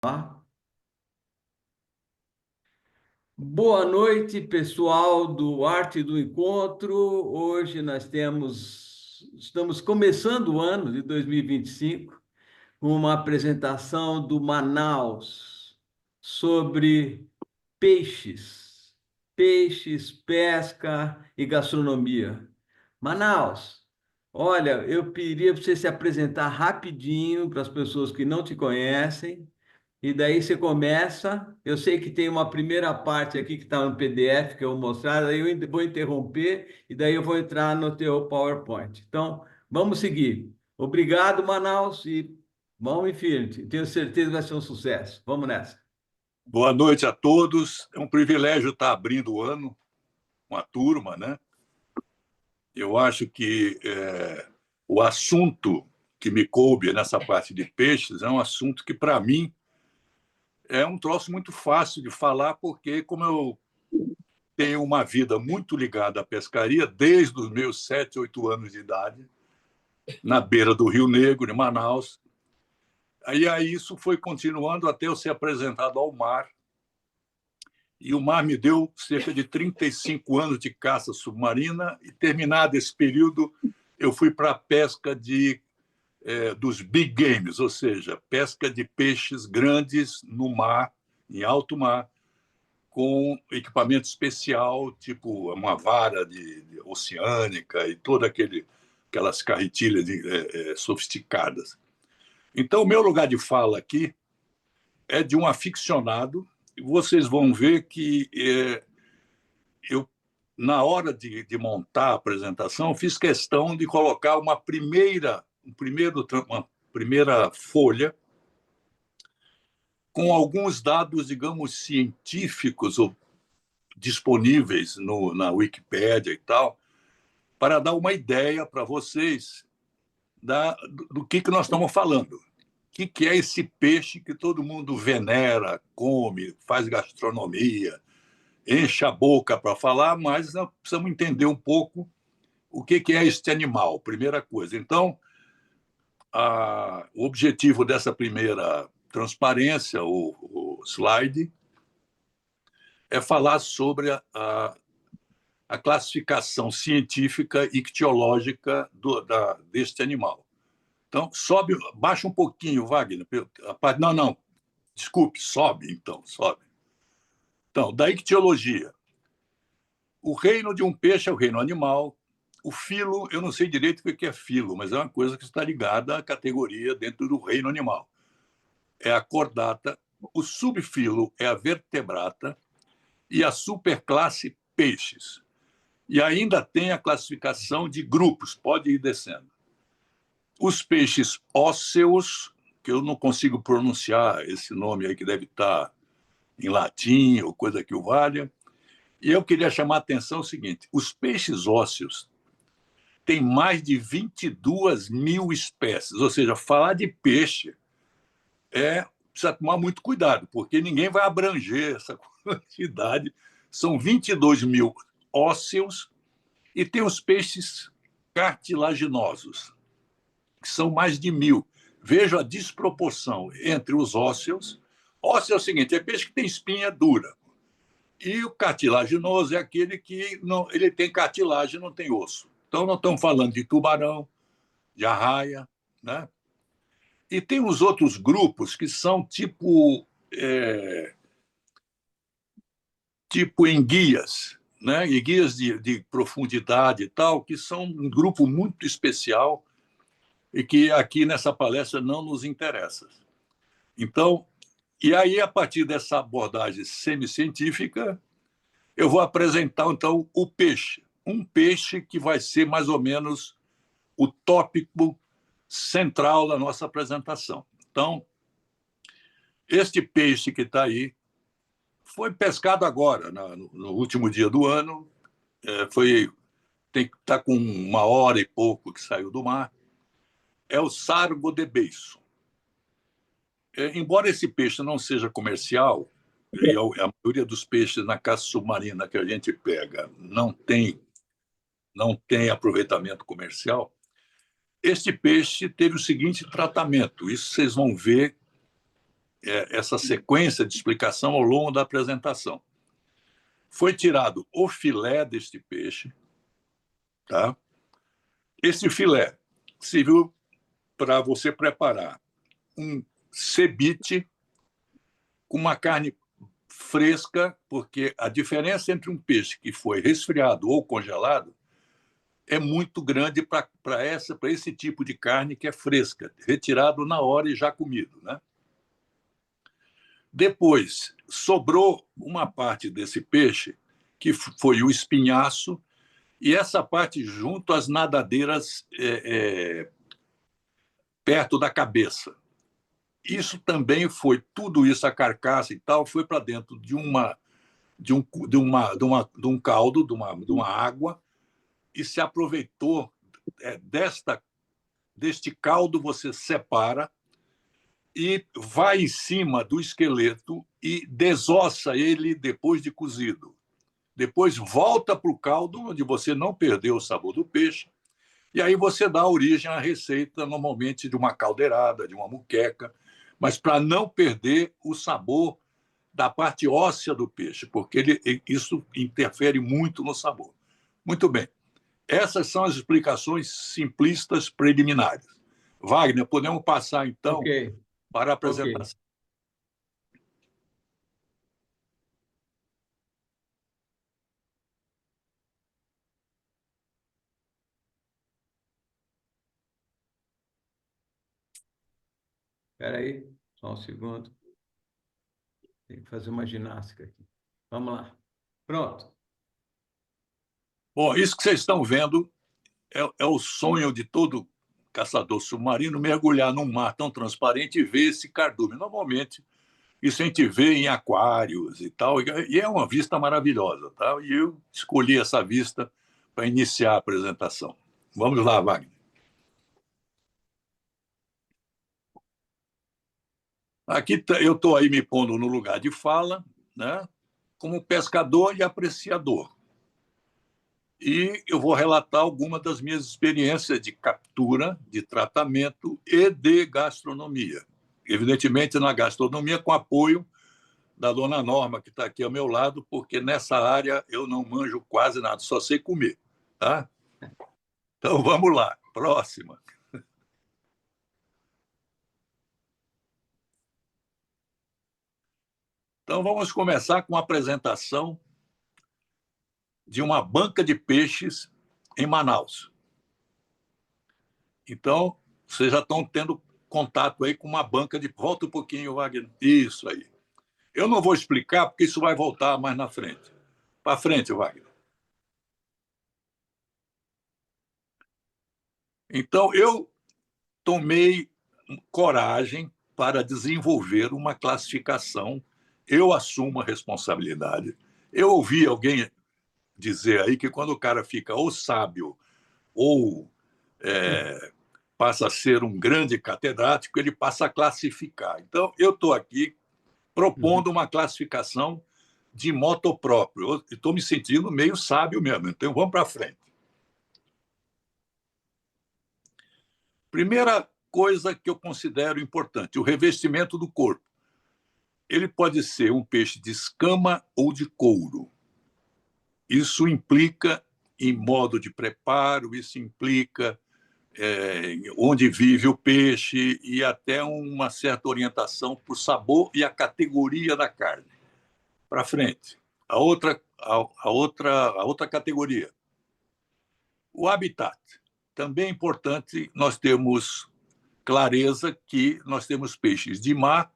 Tá? Boa noite, pessoal do Arte do Encontro. Hoje estamos começando o ano de 2025 com uma apresentação do Manaus sobre peixes, pesca e gastronomia. Manaus, olha, eu pediria para você se apresentar rapidinho para as pessoas que não te conhecem. E daí você começa. Eu sei que tem uma primeira parte aqui que está no PDF que eu vou mostrar, daí eu vou interromper e daí eu vou entrar no teu PowerPoint. Então, vamos seguir. Obrigado, Manaus, e vamos em frente. Tenho certeza que vai ser um sucesso. Vamos nessa. Boa noite a todos. É um privilégio estar abrindo o ano com a turma, né? Eu acho que o assunto que me coube nessa parte de peixes é um assunto que, para mim, é um troço muito fácil de falar, porque, como eu tenho uma vida muito ligada à pescaria, desde os meus 7, 8 anos de idade, na beira do Rio Negro, em Manaus, aí isso foi continuando até eu ser apresentado ao mar. E o mar me deu cerca de 35 anos de caça submarina, e, terminado esse período, eu fui para a pesca dos big games, ou seja, pesca de peixes grandes no mar, em alto mar, com equipamento especial, tipo uma vara de oceânica e aquelas carretilhas sofisticadas. Então, o meu lugar de fala aqui é de um aficionado, e vocês vão ver que eu, na hora de montar a apresentação, fiz questão de colocar uma primeira folha com alguns dados, digamos, científicos ou disponíveis na Wikipédia e tal, para dar uma ideia para vocês do que nós estamos falando. O que é esse peixe que todo mundo venera, come, faz gastronomia, enche a boca para falar, mas nós precisamos entender um pouco o que é este animal, primeira coisa. Então, o objetivo dessa primeira transparência, o slide, é falar sobre a classificação científica e ictiológica deste animal. Então, baixa um pouquinho, Wagner. Não, não, desculpe, sobe, então, sobe. Então, da ictiologia. O reino de um peixe é o reino animal. O filo, eu não sei direito o que é filo, mas é uma coisa que está ligada à categoria dentro do reino animal. É a cordata, o subfilo é a vertebrata e a superclasse peixes. E ainda tem a classificação de grupos, pode ir descendo. Os peixes ósseos, que eu não consigo pronunciar esse nome aí, que deve estar em latim ou coisa que o valha. E eu queria chamar a atenção o seguinte: os peixes ósseos têm mais de 22 mil espécies, ou seja, falar de peixe precisa tomar muito cuidado, porque ninguém vai abranger essa quantidade. São 22 mil ósseos, e tem os peixes cartilaginosos, que são mais de 1.000. Veja a desproporção entre os ósseos. Ósseo é o seguinte: é peixe que tem espinha dura. E o cartilaginoso é aquele que não, ele tem cartilagem, não tem osso. Então, nós estamos falando de tubarão, de arraia, né? E tem os outros grupos que são tipo enguias, né? Enguias de profundidade e tal, que são um grupo muito especial e que aqui nessa palestra não nos interessa. Então, e aí, a partir dessa abordagem semi-científica, eu vou apresentar, então, o peixe. Um peixe que vai ser mais ou menos o tópico central da nossa apresentação. Então, este peixe que está aí foi pescado agora, no último dia do ano. Está com 1 hora e pouco que saiu do mar. É o sargo de beiço. Embora esse peixe não seja comercial, e a maioria dos peixes na caça submarina que a gente pega não tem aproveitamento comercial, este peixe teve o seguinte tratamento. Isso vocês vão ver essa sequência de explicação ao longo da apresentação. Foi tirado o filé deste peixe, tá? Esse filé serviu para você preparar um ceviche com uma carne fresca, porque a diferença entre um peixe que foi resfriado ou congelado é muito grande para esse tipo de carne que é fresca, retirado na hora e já comido, né? Depois, sobrou uma parte desse peixe, que foi o espinhaço, e essa parte junto às nadadeiras perto da cabeça. Isso também foi, tudo isso, a carcaça e tal, foi para dentro de um caldo, de uma água, e se aproveitou deste caldo, você separa e vai em cima do esqueleto e desossa ele depois de cozido. Depois volta para o caldo, onde você não perdeu o sabor do peixe, e aí você dá origem à receita, normalmente de uma caldeirada, de uma muqueca, mas para não perder o sabor da parte óssea do peixe, porque isso interfere muito no sabor. Muito bem. Essas são as explicações simplistas preliminares. Wagner, podemos passar, Ok, então, para a ok. apresentação. Espera aí, só um segundo. Tem que fazer uma ginástica aqui. Vamos lá. Pronto. Bom, isso que vocês estão vendo é o sonho de todo caçador submarino, mergulhar num mar tão transparente e ver esse cardume. Normalmente, isso a gente vê em aquários e tal, e é uma vista maravilhosa, tá? E eu escolhi essa vista para iniciar a apresentação. Vamos lá, Wagner. Aqui eu estou aí me pondo no lugar de fala, né? Como pescador e apreciador. E eu vou relatar algumas das minhas experiências de captura, de tratamento e de gastronomia. Evidentemente, na gastronomia, com apoio da dona Norma, que está aqui ao meu lado, porque nessa área eu não manjo quase nada, só sei comer. Tá? Então, vamos lá. Próxima. Então, vamos começar com a apresentação de uma banca de peixes em Manaus. Então, vocês já estão tendo contato aí com uma banca de... Volta um pouquinho, Wagner. Isso aí. Eu não vou explicar, porque isso vai voltar mais na frente. Para frente, Wagner. Então, eu tomei coragem para desenvolver uma classificação. Eu assumo a responsabilidade. Eu ouvi alguém dizer aí que quando o cara fica ou sábio ou passa a ser um grande catedrático, ele passa a classificar. Então, eu estou aqui propondo uma classificação de moto próprio. Eu estou me sentindo meio sábio mesmo. Então, vamos para frente. Primeira coisa que eu considero importante, o revestimento do corpo. Ele pode ser um peixe de escama ou de couro. Isso implica em modo de preparo, isso implica onde vive o peixe e até uma certa orientação para o sabor e a categoria da carne. Para frente. A outra categoria. O habitat. Também é importante nós termos clareza que nós temos peixes de mar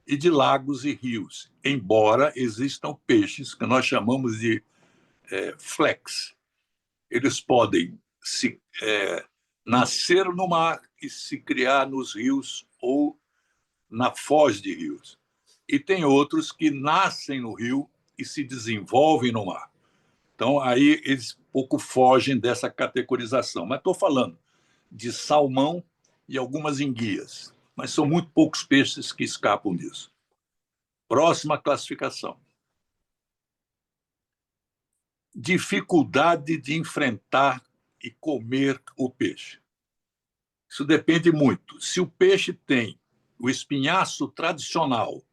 e de lagos e rios, embora existam peixes que nós chamamos de flex. Eles podem nascer no mar e se criar nos rios ou na foz de rios. E tem outros que nascem no rio e se desenvolvem no mar. Então, aí eles pouco fogem dessa categorização. Mas estou falando de salmão e algumas enguias. Mas são muito poucos peixes que escapam disso. Próxima classificação. Dificuldade de enfrentar e comer o peixe. Isso depende muito. Se o peixe tem o espinhaço tradicional,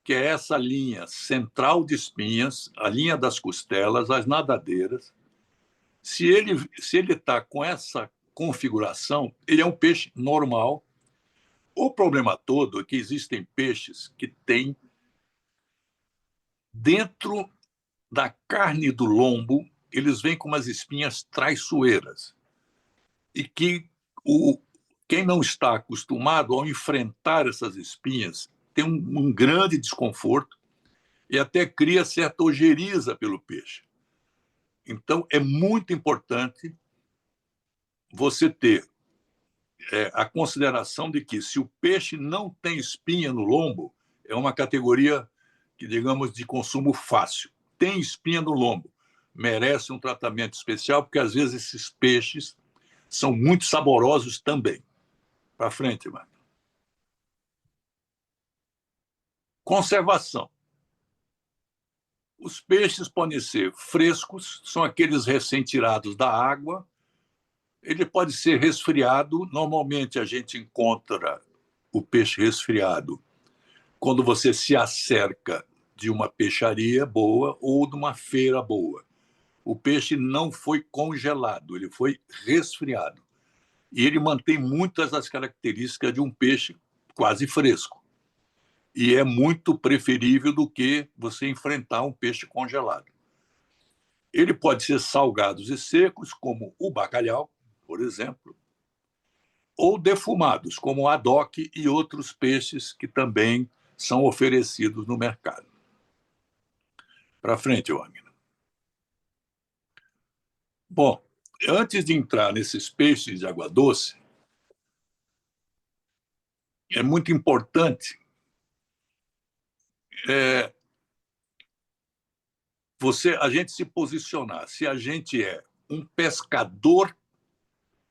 que é essa linha central de espinhas, a linha das costelas, as nadadeiras, se ele está com essa configuração, ele é um peixe normal. O problema todo é que existem peixes que têm dentro da carne do lombo, eles vêm com umas espinhas traiçoeiras. E que quem não está acostumado ao enfrentar essas espinhas tem um grande desconforto e até cria certa ojeriza pelo peixe. Então, é muito importante você ter a consideração de que, se o peixe não tem espinha no lombo, é uma categoria que, digamos, de consumo fácil. Tem espinha no lombo, merece um tratamento especial, porque às vezes esses peixes são muito saborosos também. Para frente, mano. Conservação. Os peixes podem ser frescos, são aqueles recém-tirados da água. Ele pode ser resfriado. Normalmente a gente encontra o peixe resfriado quando você se acerca de uma peixaria boa ou de uma feira boa. O peixe não foi congelado, ele foi resfriado. E ele mantém muitas das características de um peixe quase fresco. E é muito preferível do que você enfrentar um peixe congelado. Ele pode ser salgados e secos, como o bacalhau, por exemplo, ou defumados, como o adoque e outros peixes que também são oferecidos no mercado. Para frente, Wagner. Bom, antes de entrar nesses peixes de água doce, é muito importante a gente se posicionar. Se a gente é um pescador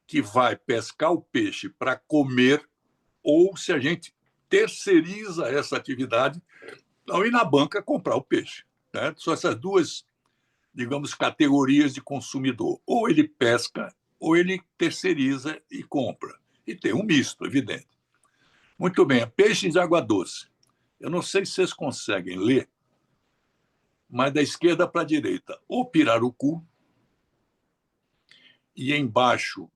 que vai pescar o peixe para comer, ou se a gente terceiriza essa atividade ao ir na banca comprar o peixe. Né? São essas duas, digamos, categorias de consumidor. Ou ele pesca, ou ele terceiriza e compra. E tem um misto, evidente. Muito bem, peixes de água doce. Eu não sei se vocês conseguem ler, mas da esquerda para a direita, o pirarucu, e embaixo,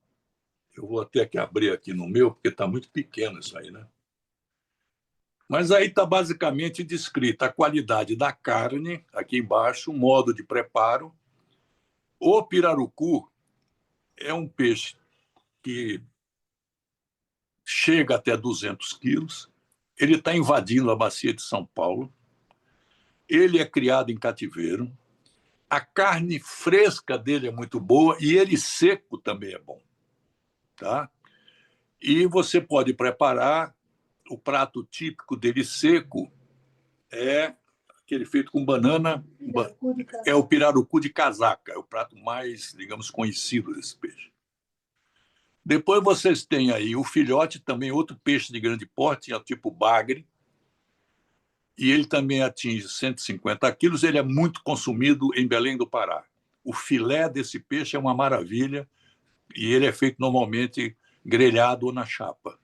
eu vou ter que abrir aqui no meu, porque está muito pequeno isso aí, né? Mas aí está basicamente descrita a qualidade da carne, aqui embaixo, o modo de preparo. O pirarucu é um peixe que chega até 200 quilos, ele está invadindo a bacia de São Paulo, ele é criado em cativeiro, a carne fresca dele é muito boa e ele seco também é bom. Tá? E você pode preparar o prato típico dele seco, é aquele feito com banana, é o pirarucu de casaca, é o prato mais, digamos, conhecido desse peixe. Depois vocês têm aí o filhote, também outro peixe de grande porte, é o tipo bagre, e ele também atinge 150 quilos, ele é muito consumido em Belém do Pará. O filé desse peixe é uma maravilha, e ele é feito normalmente grelhado ou na chapa.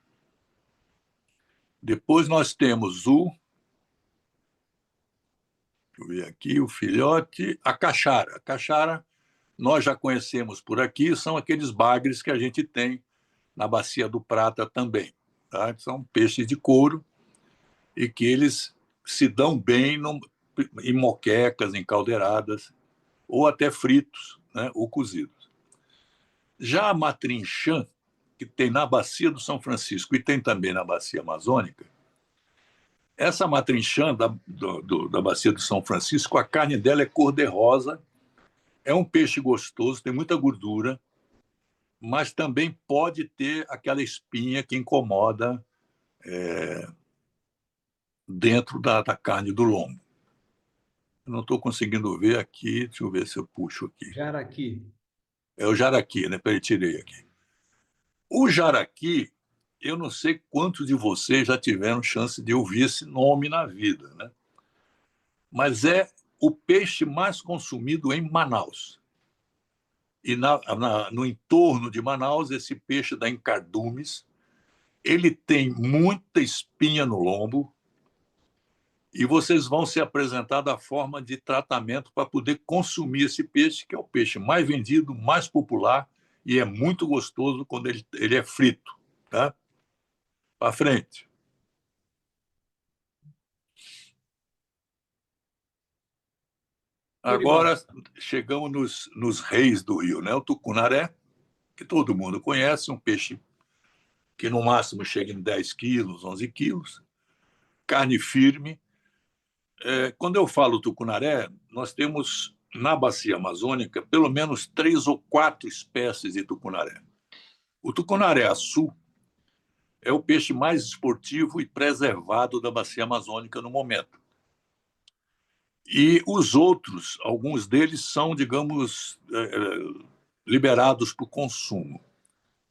Depois nós temos deixa eu ver aqui, o filhote, a caixara. A caixara nós já conhecemos por aqui, são aqueles bagres que a gente tem na Bacia do Prata também. Tá? São peixes de couro e que eles se dão bem em moquecas, em caldeiradas, ou até fritos, né, ou cozidos. Já a matrinchã, que tem na Bacia do São Francisco e tem também na Bacia Amazônica, essa matrinchã da Bacia do São Francisco, a carne dela é cor-de-rosa, é um peixe gostoso, tem muita gordura, mas também pode ter aquela espinha que incomoda dentro da carne do lombo. Eu não estou conseguindo ver aqui, deixa eu ver se eu puxo aqui. Jaraqui. É o jaraqui, né? Peraí, tirei aqui. O jaraqui, eu não sei quantos de vocês já tiveram chance de ouvir esse nome na vida, né? Mas é o peixe mais consumido em Manaus. E no entorno de Manaus, esse peixe dá em cardumes, Ele tem muita espinha no lombo e vocês vão ser apresentados a forma de tratamento para poder consumir esse peixe, que é o peixe mais vendido, mais popular e é muito gostoso quando ele é frito. Tá? Para frente. Curimatã. Agora chegamos nos reis do rio, né? O tucunaré, que todo mundo conhece, um peixe que no máximo chega em 10 quilos, 11 quilos, carne firme. Quando eu falo tucunaré, nós temos na bacia amazônica pelo menos 3 ou 4 espécies de tucunaré. O tucunaré-açu é o peixe mais esportivo e preservado da bacia amazônica no momento. E os outros, alguns deles são, digamos, liberados para o consumo.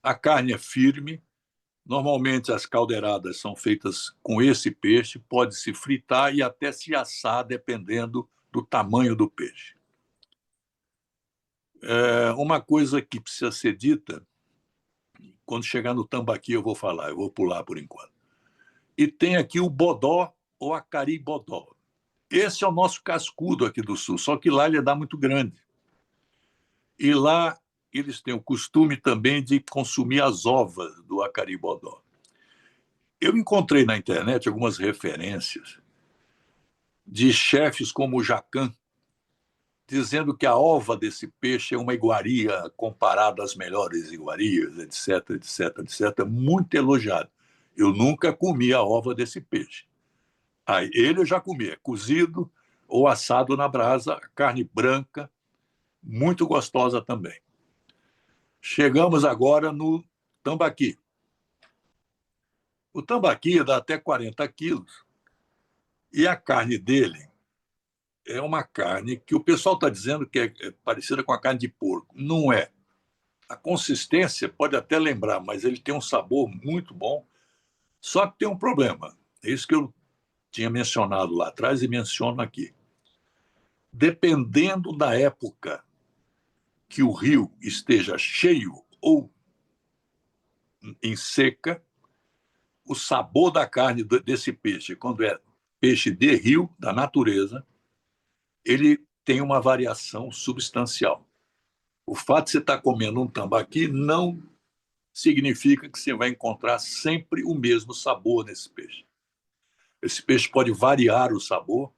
A carne é firme, normalmente as caldeiradas são feitas com esse peixe, pode se fritar e até se assar, dependendo do tamanho do peixe. Uma coisa que precisa ser dita, quando chegar no tambaqui eu vou falar, eu vou pular por enquanto. E tem aqui o bodó ou acari-bodó. Esse é o nosso cascudo aqui do sul, só que lá ele dá muito grande. E lá eles têm o costume também de consumir as ovas do acari-bodó. Eu encontrei na internet algumas referências de chefes como o Jacan, dizendo que a ova desse peixe é uma iguaria comparada às melhores iguarias, etc, etc, etc, muito elogiado. Eu nunca comi a ova desse peixe. Ele eu já comi, é cozido ou assado na brasa, carne branca, muito gostosa também. Chegamos agora no tambaqui. O tambaqui dá até 40 quilos e a carne dele é uma carne que o pessoal está dizendo que é parecida com a carne de porco. Não é. A consistência pode até lembrar, mas ele tem um sabor muito bom. Só que tem um problema. É isso que eu tinha mencionado lá atrás e menciono aqui. Dependendo da época que o rio esteja cheio ou em seca, o sabor da carne desse peixe, quando é peixe de rio, da natureza, ele tem uma variação substancial. O fato de você estar comendo um tambaqui não significa que você vai encontrar sempre o mesmo sabor nesse peixe. Esse peixe pode variar o sabor,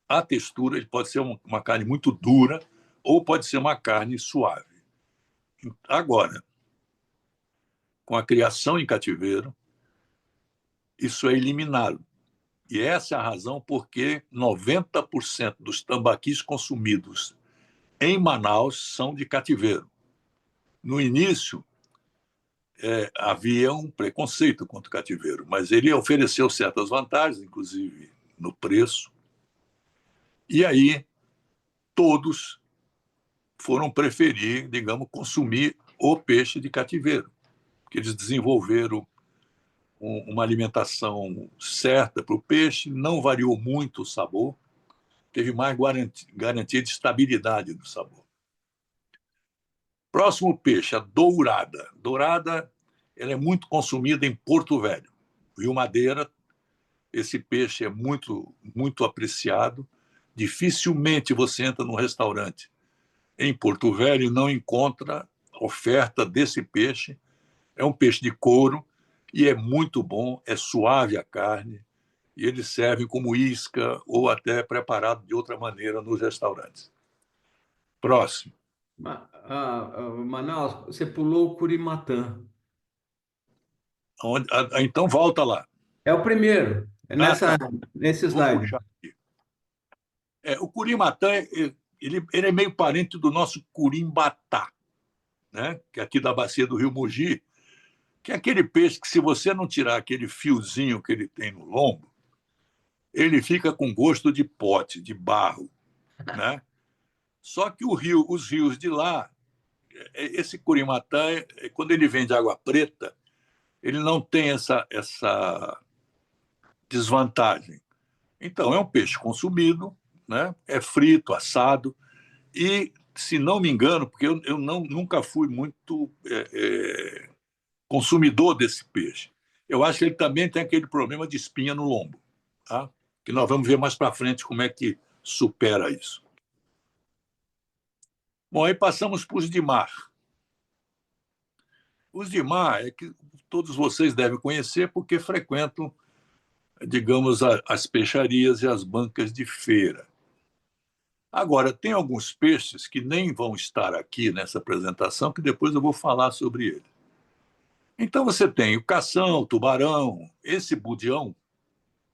a textura, ele pode ser uma carne muito dura ou pode ser uma carne suave. Agora, com a criação em cativeiro, isso é eliminado. E essa é a razão porque 90% dos tambaquis consumidos em Manaus são de cativeiro. No início, havia um preconceito contra o cativeiro, mas ele ofereceu certas vantagens, inclusive no preço, e aí todos foram preferir, digamos, consumir o peixe de cativeiro, porque eles desenvolveram uma alimentação certa para o peixe, não variou muito o sabor, teve mais garantia de estabilidade do sabor. Próximo peixe, a dourada. Dourada, ela é muito consumida em Porto Velho. Rio Madeira, esse peixe é muito, muito apreciado. Dificilmente você entra num restaurante em Porto Velho e não encontra oferta desse peixe. É um peixe de couro e é muito bom, é suave a carne, e eles servem como isca ou até preparado de outra maneira nos restaurantes. Próximo. Manaus, você pulou o Curimatã. Então volta lá. É o primeiro, é Ah, tá. nesse Vou slide. puxar aqui. O curimatã ele é meio parente do nosso curimbatá, né? Que é aqui da bacia do Rio Mogi, que é aquele peixe que, se você não tirar aquele fiozinho que ele tem no lombo, ele fica com gosto de pote, de barro, né? Só que os rios de lá, esse curimatã, quando ele vem de água preta, ele não tem essa desvantagem. Então, é um peixe consumido, né? É frito, assado, e, se não me engano, porque eu nunca fui muito consumidor desse peixe, Eu acho que ele também tem aquele problema de espinha no lombo, tá? Que nós vamos ver mais para frente como é que supera isso. Bom, aí passamos para os de mar. Os de mar é que todos vocês devem conhecer porque frequentam, digamos, as peixarias e as bancas de feira. Agora, tem alguns peixes que nem vão estar aqui nessa apresentação, que depois eu vou falar sobre ele. Então, você tem o cação, o tubarão, esse budião,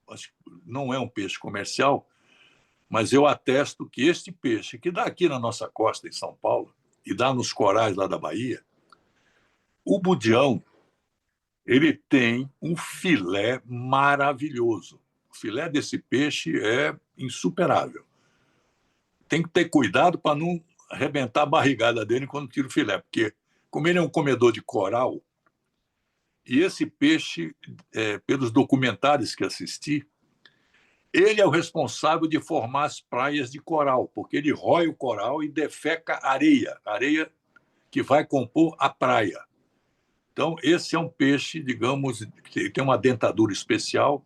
acho que não é um peixe comercial, mas eu atesto que este peixe, que dá aqui na nossa costa, em São Paulo, e dá nos corais lá da Bahia, o budião, ele tem um filé maravilhoso. O filé desse peixe é insuperável. Tem que ter cuidado para não arrebentar a barrigada dele quando tira o filé, porque como ele é um comedor de coral, e esse peixe, pelos documentários que assisti, ele é o responsável de formar as praias de coral, porque ele rói o coral e defeca areia, areia que vai compor a praia. Então, esse é um peixe, digamos, que tem uma dentadura especial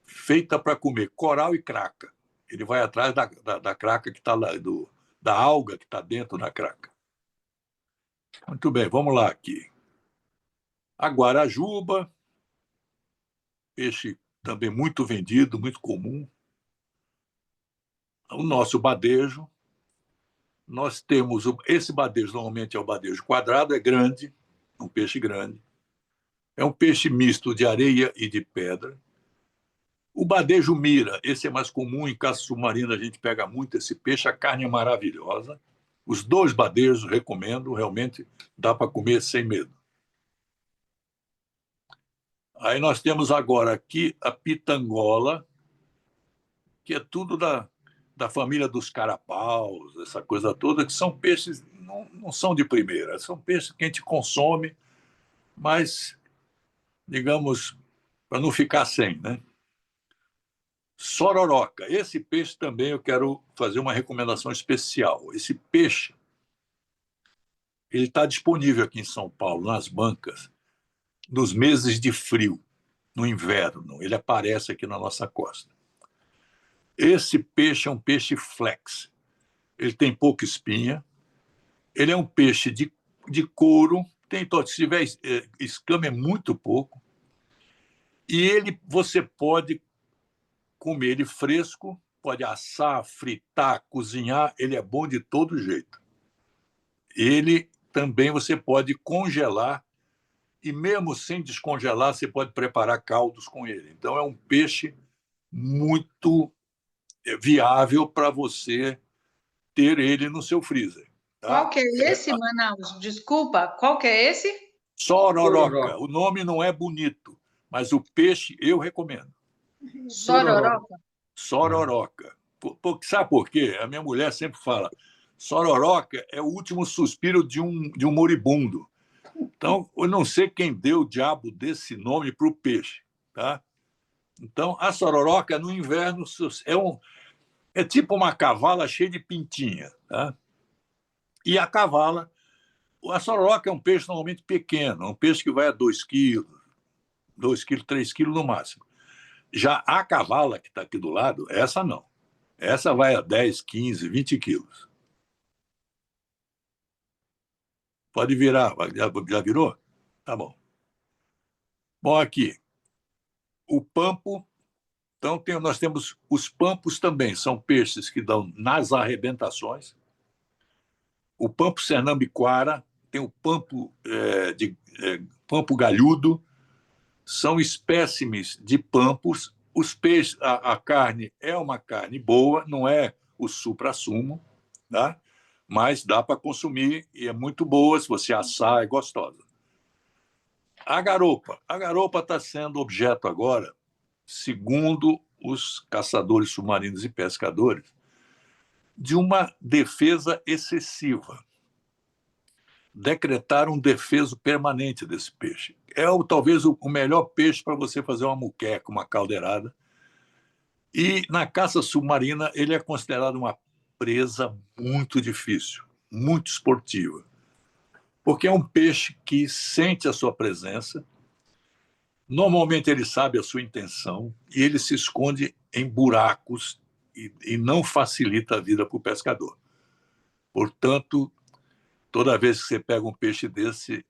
feita para comer coral e craca. Ele vai atrás da craca que está lá, da alga que está dentro da craca. Muito bem, vamos lá aqui. A guarajuba, peixe também muito vendido, muito comum. O nosso badejo. Nós temos esse badejo, normalmente é o badejo quadrado, é grande, um peixe grande. É um peixe misto de areia e de pedra. O badejo mira, esse é mais comum em caça submarina, a gente pega muito esse peixe, a carne é maravilhosa. Os dois badejos recomendo, realmente dá para comer sem medo. Aí nós temos agora aqui a pitangola, que é tudo da família dos carapaus, essa coisa toda, que são peixes, não são de primeira, são peixes que a gente consome, mas, digamos, para não ficar sem, né? Sororoca, esse peixe também eu quero fazer uma recomendação especial. Esse peixe, ele está disponível aqui em São Paulo, nas bancas, nos meses de frio, no inverno. Ele aparece aqui na nossa costa. Esse peixe é um peixe flex. Ele tem pouca espinha. Ele é um peixe de couro. Se tiver escama, é muito pouco. E você pode comer ele fresco, pode assar, fritar, cozinhar. Ele é bom de todo jeito. Ele também você pode congelar e mesmo sem descongelar, você pode preparar caldos com ele. Então, é um peixe muito viável para você ter ele no seu freezer. Qual Tá? que é esse, Manaus? Desculpa, qual que é esse? Sororoca. O nome não é bonito, mas o peixe eu recomendo. Sororoca. Sororoca. Sabe por quê? A minha mulher sempre fala, sororoca é o último suspiro de um moribundo. Então, eu não sei quem deu o diabo desse nome para o peixe. Tá? Então, a sororoca no inverno é tipo uma cavala cheia de pintinha. Tá? E a sororoca é um peixe normalmente pequeno, um peixe que vai a 2 quilos, 2 quilos, 3 quilos no máximo. Já a cavala, que está aqui do lado, essa não. Essa vai a 10, 15, 20 quilos. Pode virar. Já virou? Tá bom. Bom, aqui. O pampo. Então, nós temos os pampos também, são peixes que dão nas arrebentações. O pampo Sernambiquara, tem o pampo, pampo galhudo, são espécimes de pampos. Os peixes, a carne é uma carne boa, não é o suprassumo, tá? Mas dá para consumir e é muito boa, se você assar, é gostosa. A garopa está sendo objeto agora, segundo os caçadores submarinos e pescadores, de uma defesa excessiva. Decretaram um defeso permanente desse peixe. É talvez o melhor peixe para você fazer uma muqueca, uma caldeirada. E na caça submarina, ele é considerado uma presa muito difícil, muito esportiva. Porque é um peixe que sente a sua presença Normalmente ele sabe a sua intenção e ele se esconde em buracos e não facilita a vida para o pescador. Portanto, toda vez que você pega um peixe desse,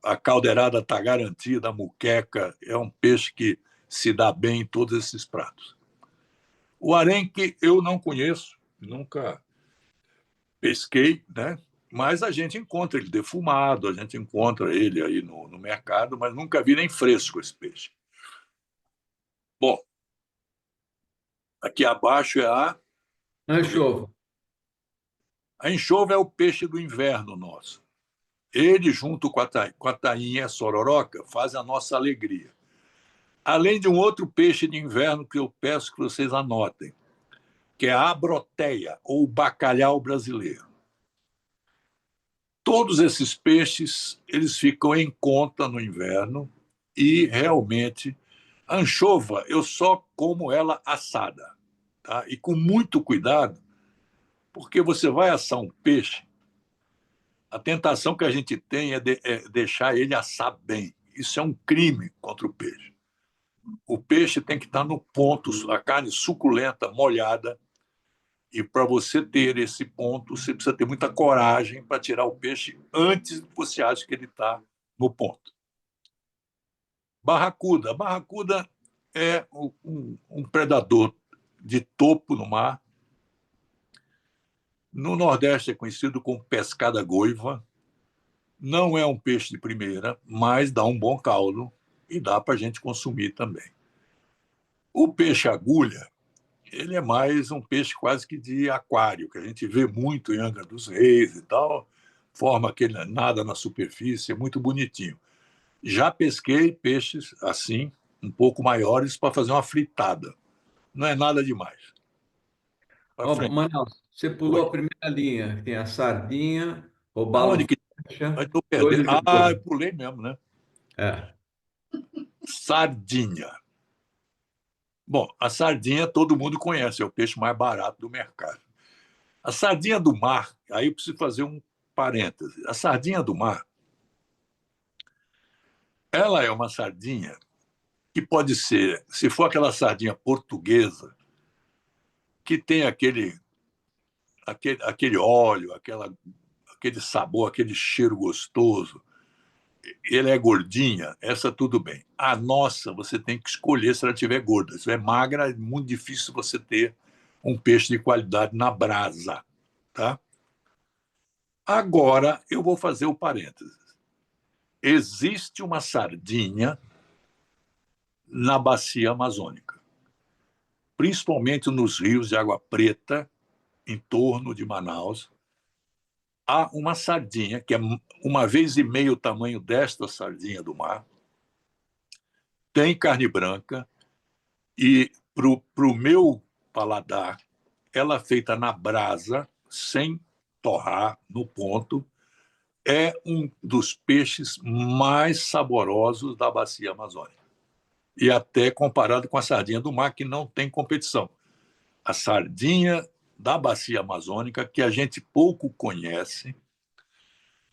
a caldeirada está garantida, a muqueca é um peixe que se dá bem em todos esses pratos. O arenque eu não conheço, nunca pesquei, né? Mas a gente encontra ele defumado, a gente encontra ele aí no mercado, mas nunca vi nem fresco esse peixe. Bom, aqui abaixo é Anchova. a anchova é o peixe do inverno nosso. Ele, junto com a tainha e a sororoca, faz a nossa alegria. Além de um outro peixe de inverno que eu peço que vocês anotem, que é a abroteia, ou bacalhau brasileiro. Todos esses peixes, eles ficam em conta no inverno e, realmente, a anchova, eu só como ela assada. Tá? E com muito cuidado, porque você vai assar um peixe, a tentação que a gente tem é deixar ele assar bem. Isso é um crime contra o peixe. O peixe tem que estar no ponto, a carne suculenta, molhada, e para você ter esse ponto, você precisa ter muita coragem para tirar o peixe antes que você ache que ele está no ponto. Barracuda. A barracuda é um predador de topo no mar. No Nordeste é conhecido como pescada-goiva. Não é um peixe de primeira, mas dá um bom caldo e dá para a gente consumir também. O peixe-agulha, ele é mais um peixe quase que de aquário, que a gente vê muito em Angra dos Reis e tal, forma aquele nada na superfície, é muito bonitinho. Já pesquei peixes assim, um pouco maiores, para fazer uma fritada. Não é nada demais. Para Ó, frente. Manaus, você pulou Oi. a primeira linha. Tem a sardinha, Aonde robalo que. Rocha Estou e perdendo. olho de Ah, boi. eu pulei mesmo, né? É. Sardinha. Bom, a sardinha todo mundo conhece, é o peixe mais barato do mercado. A sardinha do mar, aí eu preciso fazer um parêntese. A sardinha do mar, ela é uma sardinha que pode ser, se for aquela sardinha portuguesa, que tem aquele óleo, aquele sabor, aquele cheiro gostoso, ele é gordinha, essa tudo bem. A nossa, você tem que escolher se ela estiver gorda. Se é magra, é muito difícil você ter um peixe de qualidade na brasa. Tá? Agora, eu vou fazer o parênteses. Existe uma sardinha na bacia amazônica, principalmente nos rios de água preta, em torno de Manaus. Há uma sardinha, que é uma vez e meio o tamanho desta sardinha do mar, tem carne branca e, para o meu paladar, ela é feita na brasa, sem torrar, no ponto, é um dos peixes mais saborosos da bacia amazônica. E até comparado com a sardinha do mar, que não tem competição. A sardinha da bacia amazônica, que a gente pouco conhece,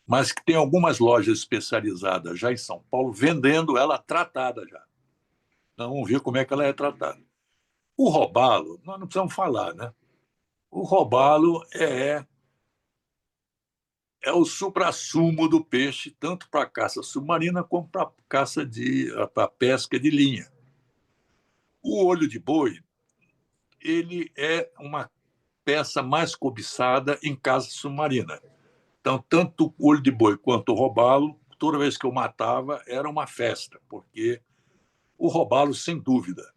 mas que tem algumas lojas especializadas já em São Paulo vendendo ela tratada já. Então vamos ver como é que ela é tratada. O robalo, nós não precisamos falar, né? O robalo é o suprassumo do peixe, tanto para caça submarina como para para pesca de linha. O olho de boi, ele é uma peça mais cobiçada em caça submarina. Então, tanto o olho de boi quanto o robalo, toda vez que eu matava, era uma festa, porque o robalo, sem dúvida.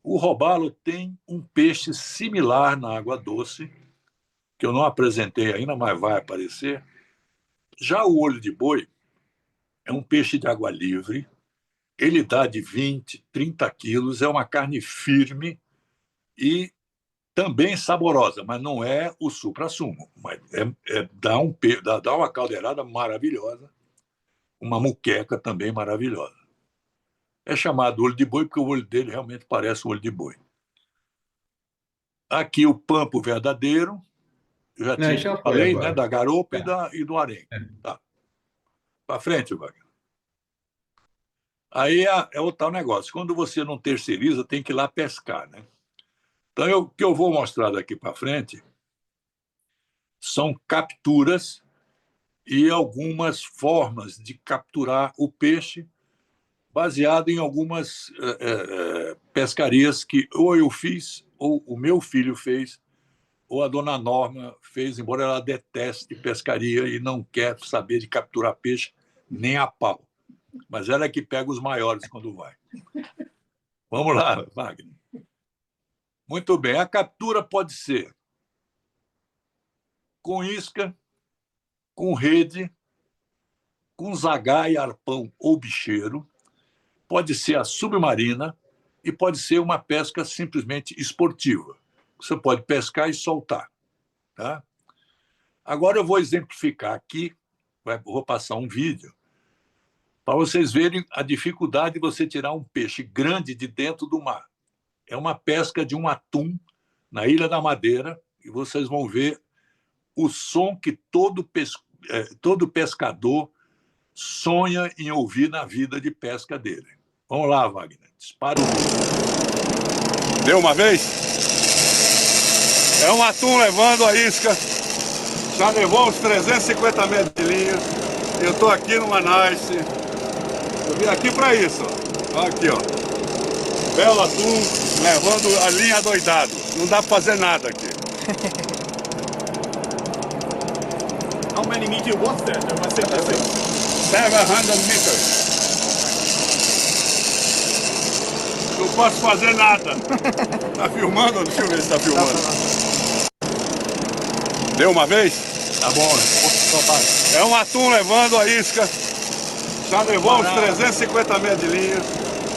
O robalo tem um peixe similar na água doce, que eu não apresentei ainda, mas vai aparecer. Já o olho de boi é um peixe de água livre, ele dá de 20, 30 quilos, é uma carne firme e também saborosa, mas não é o suprassumo. Mas dá uma caldeirada maravilhosa, uma muqueca também maravilhosa. É chamado olho de boi porque o olho dele realmente parece um olho de boi. Aqui o pampo verdadeiro, eu já Não, tinha já foi falei, né, agora. da garopa É, e do arenque. é. Tá. Para frente, Wagner. Aí é o tal negócio. Quando você não terceiriza, tem que ir lá pescar, né? Então, o que eu vou mostrar daqui para frente são capturas e algumas formas de capturar o peixe baseado em algumas pescarias que ou eu fiz, ou o meu filho fez, ou a dona Norma fez, embora ela deteste pescaria e não quer saber de capturar peixe nem a pau. Mas ela é que pega os maiores quando vai. Vamos lá, Wagner. Muito bem. A captura pode ser com isca, com rede, com zagai, arpão ou bicheiro. Pode ser a submarina e pode ser uma pesca simplesmente esportiva. Você pode pescar e soltar. Tá? Agora eu vou exemplificar aqui, vou passar um vídeo, para vocês verem a dificuldade de você tirar um peixe grande de dentro do mar. É uma pesca de um atum na Ilha da Madeira, e vocês vão ver o som que todo pescador sonha em ouvir na vida de pesca dele. Vamos lá, Wagner. Dispara o vídeo. Deu uma vez? É um atum levando a isca. Já levou uns 350 metros de linha. Eu estou aqui numa Nice. Eu vim aqui para isso. Ó. Aqui, ó. Belo atum levando a linha adoidado. Não dá para fazer nada aqui. How many meters was that? There was 700 meters. Não posso fazer nada. Tá filmando? Deixa eu ver se tá filmando. Deu uma vez? Tá bom. É um atum levando a isca. Já levou uns 350 metros de linha.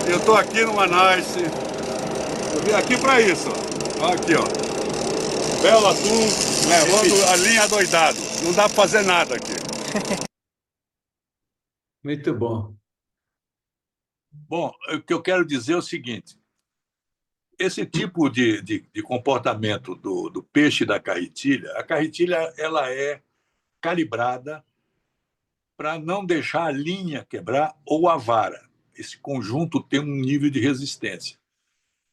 Eu tô aqui numa Nice. Eu vim aqui para isso. Ó. Aqui, ó. Belo atum levando a linha adoidado. Não dá para fazer nada aqui. Muito bom. Bom, o que eu quero dizer é o seguinte: esse tipo de comportamento do peixe da carretilha, a carretilha ela é calibrada para não deixar a linha quebrar ou a vara. Esse conjunto tem um nível de resistência.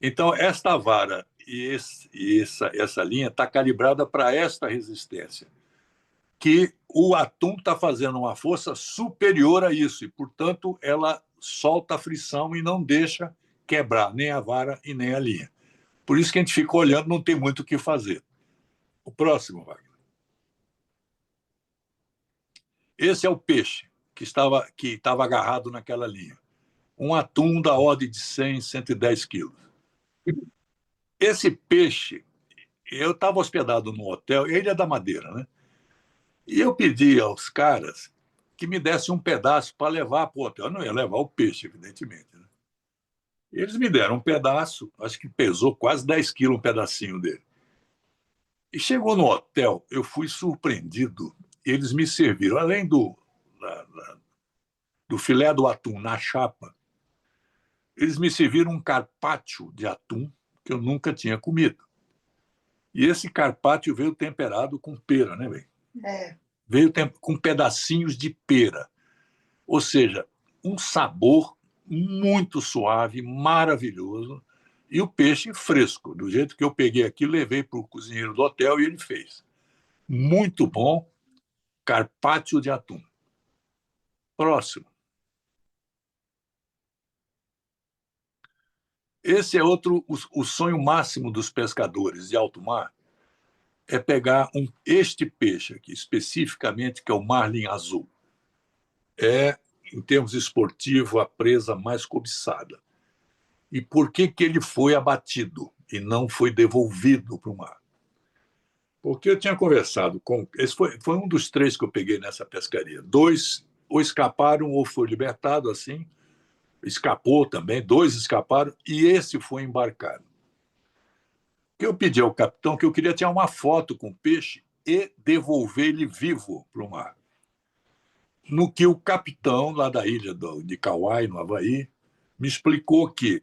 Então, esta vara e essa linha está calibrada para esta resistência, que o atum está fazendo uma força superior a isso, e, portanto, ela solta a frição e não deixa quebrar nem a vara e nem a linha. Por isso que a gente fica olhando, não tem muito o que fazer. O próximo, Wagner. Esse é o peixe que estava agarrado naquela linha. Um atum da ordem de 100, 110 quilos. Esse peixe, eu estava hospedado num hotel, Ilha da Madeira, né? E eu pedi aos caras que me dessem um pedaço para levar para o hotel. Eu não ia levar o peixe, evidentemente. Né? E eles me deram um pedaço, acho que pesou quase 10 quilos um pedacinho dele. E chegou no hotel, eu fui surpreendido. Eles me serviram, além do filé do atum na chapa, eles me serviram um carpaccio de atum que eu nunca tinha comido. E esse carpaccio veio temperado com pera, né, velho? Veio com pedacinhos de pera. Ou seja, um sabor muito suave, maravilhoso, e o peixe fresco, do jeito que eu peguei aqui, levei para o cozinheiro do hotel e ele fez. Muito bom, carpaccio de atum. Próximo. Esse é o sonho máximo dos pescadores de alto mar, é pegar este peixe aqui, especificamente, que é o marlin azul. É, em termos esportivos, a presa mais cobiçada. E por que ele foi abatido e não foi devolvido para o mar? Porque eu tinha conversado com... Esse foi um dos 3 que eu peguei nessa pescaria. 2 ou escaparam ou foi libertado assim, escapou também, 2 escaparam, e esse foi embarcado. Eu pedi ao capitão que eu queria tirar uma foto com o peixe e devolver ele vivo para o mar. No que o capitão, lá da ilha de Kauai, no Havaí, me explicou que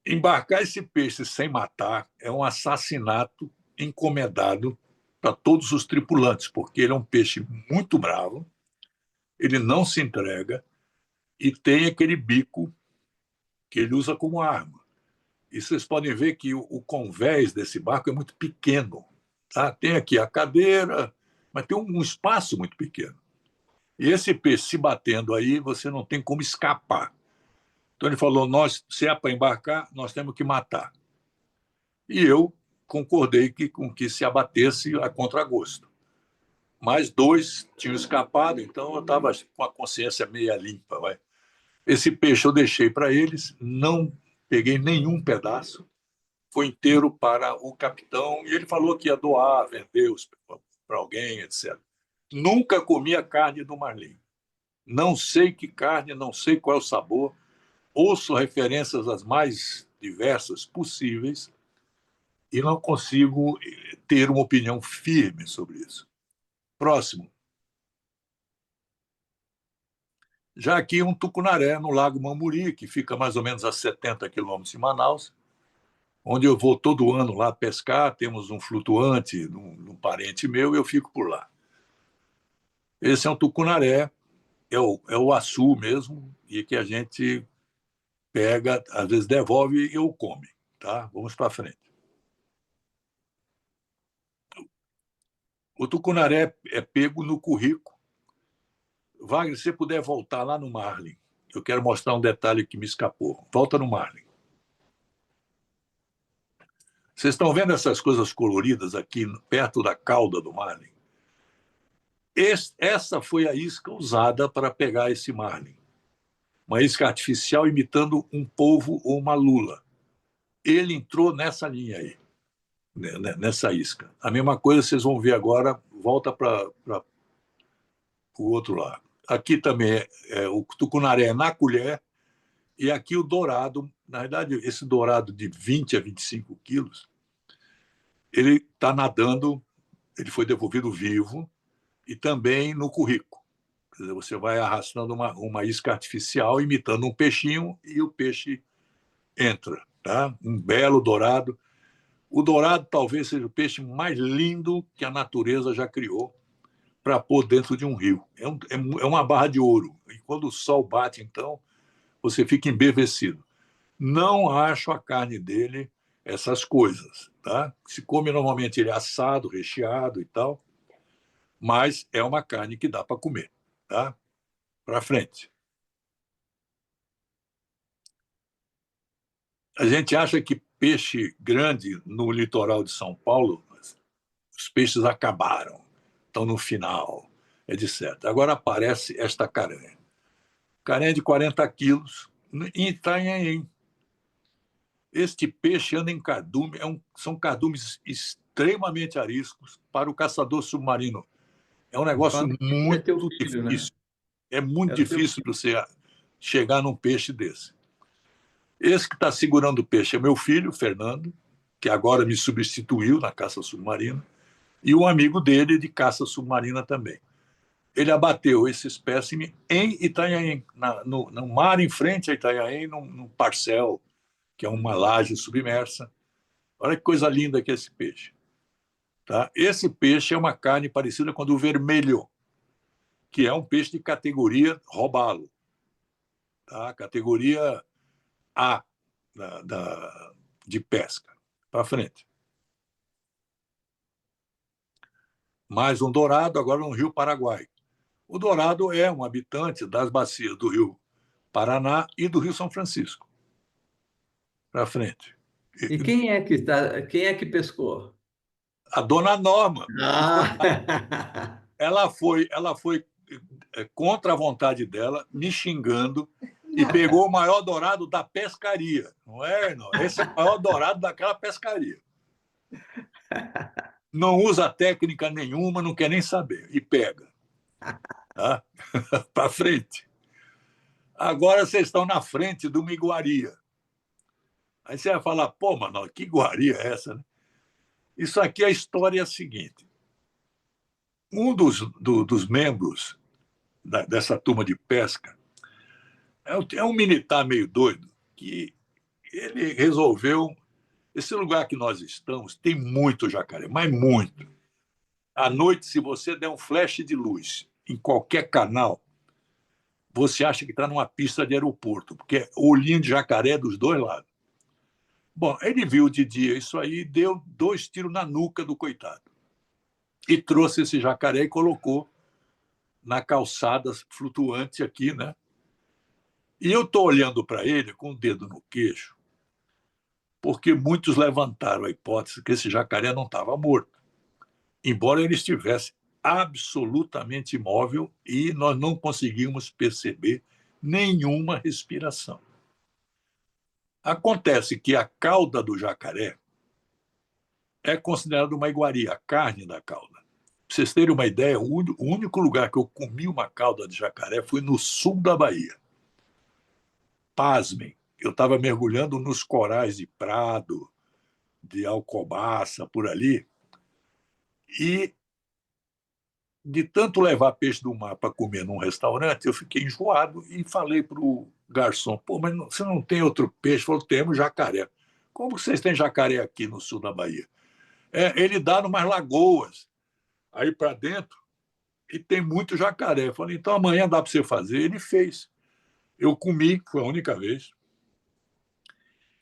embarcar esse peixe sem matar é um assassinato encomendado para todos os tripulantes, porque ele é um peixe muito bravo, ele não se entrega, e tem aquele bico que ele usa como arma. E vocês podem ver que o convés desse barco é muito pequeno. Tá? Tem aqui a cadeira, mas tem um espaço muito pequeno. E esse peixe se batendo aí, você não tem como escapar. Então ele falou: se é para embarcar, nós temos que matar. E eu concordei com que se abatesse a contragosto. Mas 2 tinham escapado, então eu estava com a consciência meia limpa. Vai. Esse peixe eu deixei para eles, não peguei nenhum pedaço, foi inteiro para o capitão, e ele falou que ia doar, vender para alguém, etc. Nunca comi a carne do marlim. Não sei que carne, não sei qual é o sabor, ouço referências as mais diversas possíveis e não consigo ter uma opinião firme sobre isso. Próximo. Já aqui um tucunaré no Lago Mamuri, que fica mais ou menos a 70 quilômetros de Manaus, onde eu vou todo ano lá pescar, temos um flutuante num parente meu e eu fico por lá. Esse é um tucunaré, é o açu mesmo, e que a gente pega, às vezes devolve e eu come. Tá? Vamos para frente. O tucunaré é pego no currico. Wagner, se você puder voltar lá no Marlin, eu quero mostrar um detalhe que me escapou. Volta no Marlin. Vocês estão vendo essas coisas coloridas aqui perto da cauda do Marlin? Essa foi a isca usada para pegar esse Marlin. Uma isca artificial imitando um polvo ou uma lula. Ele entrou nessa linha aí, nessa isca. A mesma coisa vocês vão ver agora, volta para o outro lado. Aqui também o tucunaré na colher, e aqui o dourado, na verdade, esse dourado de 20 a 25 quilos, ele está nadando, ele foi devolvido vivo, e também no currico. Quer dizer, você vai arrastando uma isca artificial, imitando um peixinho, e o peixe entra. Tá? Um belo dourado. O dourado talvez seja o peixe mais lindo que a natureza já criou para pôr dentro de um rio. É uma barra de ouro. E quando o sol bate, então, você fica embevecido. Não acho a carne dele essas coisas. Tá? Se come normalmente ele assado, recheado e tal, mas é uma carne que dá para comer. Tá? Para frente. A gente acha que peixe grande no litoral de São Paulo, os peixes acabaram, estão no final, etc. Agora aparece esta caranha. Caranha de 40 quilos em Itanhaém. Este peixe anda em cardume, são cardumes extremamente ariscos para o caçador submarino. É um negócio É teu muito filho, né? difícil. É muito Era teu difícil você chegar num peixe desse. Esse que está segurando o peixe é meu filho, Fernando, que agora me substituiu na caça submarina, e um amigo dele de caça submarina também. Ele abateu esse espécime em Itanhaém, no mar em frente a Itanhaém, num parcel, que é uma laje submersa. Olha que coisa linda que é esse peixe. Tá? Esse peixe é uma carne parecida com a do vermelho, que é um peixe de categoria robalo. Tá? Categoria A de pesca. Para frente. Mais um dourado, agora no Rio Paraguai. O dourado é um habitante das bacias do Rio Paraná e do Rio São Francisco. Para frente. E quem é que pescou? A dona Norma, Ah! ela foi contra a vontade dela, me xingando, e pegou o maior dourado da pescaria. Não é, não. Esse é o maior dourado daquela pescaria. Não usa técnica nenhuma, não quer nem saber. E pega. Tá? Para frente. Agora vocês estão na frente de uma iguaria. Aí você vai falar, pô, mano, que iguaria é essa? Né? Isso aqui, a história é a seguinte. Um dos membros dessa turma de pesca é um militar meio doido que ele resolveu. Esse lugar que nós estamos tem muito jacaré, mas muito. À noite, se você der um flash de luz em qualquer canal, você acha que está numa pista de aeroporto, porque é olhinho de jacaré dos dois lados. Bom, ele viu de dia isso aí, deu 2 tiros na nuca do coitado. E trouxe esse jacaré e colocou na calçada flutuante aqui, né? E eu estou olhando para ele com o dedo no queixo, porque muitos levantaram a hipótese que esse jacaré não estava morto, embora ele estivesse absolutamente imóvel e nós não conseguimos perceber nenhuma respiração. Acontece que a cauda do jacaré é considerada uma iguaria, a carne da cauda. Para vocês terem uma ideia, o único lugar que eu comi uma cauda de jacaré foi no sul da Bahia. Pasmem, eu estava mergulhando nos corais de Prado, de Alcobaça, por ali, e de tanto levar peixe do mar para comer num restaurante, eu fiquei enjoado e falei para o garçom, pô, mas você não tem outro peixe? Ele falou, temos jacaré. Como vocês têm jacaré aqui no sul da Bahia? Ele dá numas lagoas, aí para dentro, e tem muito jacaré. Eu falei, então amanhã dá para você fazer. Ele fez. Eu comi, foi a única vez.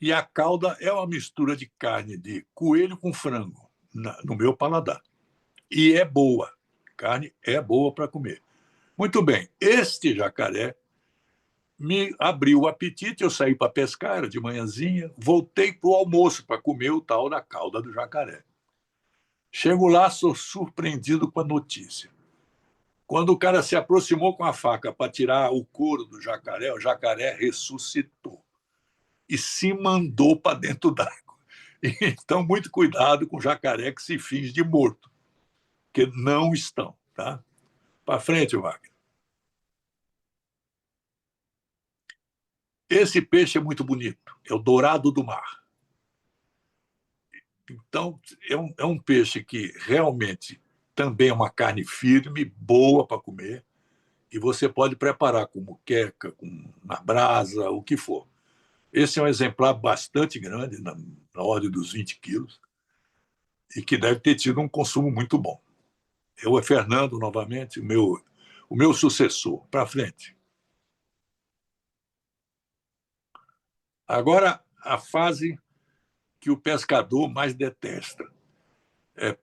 E a cauda é uma mistura de carne de coelho com frango, no meu paladar. E é boa. Carne é boa para comer. Muito bem, este jacaré me abriu o apetite, eu saí para pescar, era de manhãzinha, voltei para o almoço para comer o tal da cauda do jacaré. Chego lá, sou surpreendido com a notícia. Quando o cara se aproximou com a faca para tirar o couro do jacaré, o jacaré ressuscitou e se mandou para dentro d'água. Então, muito cuidado com o jacaré que se finge de morto, porque não estão. Tá? Para frente, Wagner. Esse peixe é muito bonito, é o dourado do mar. Então, é um peixe que realmente também é uma carne firme, boa para comer, e você pode preparar com muqueca, na brasa, o que for. Esse é um exemplar bastante grande, na ordem dos 20 quilos, e que deve ter tido um consumo muito bom. Eu, Fernando, novamente, o meu sucessor. Para frente. Agora, a fase que o pescador mais detesta.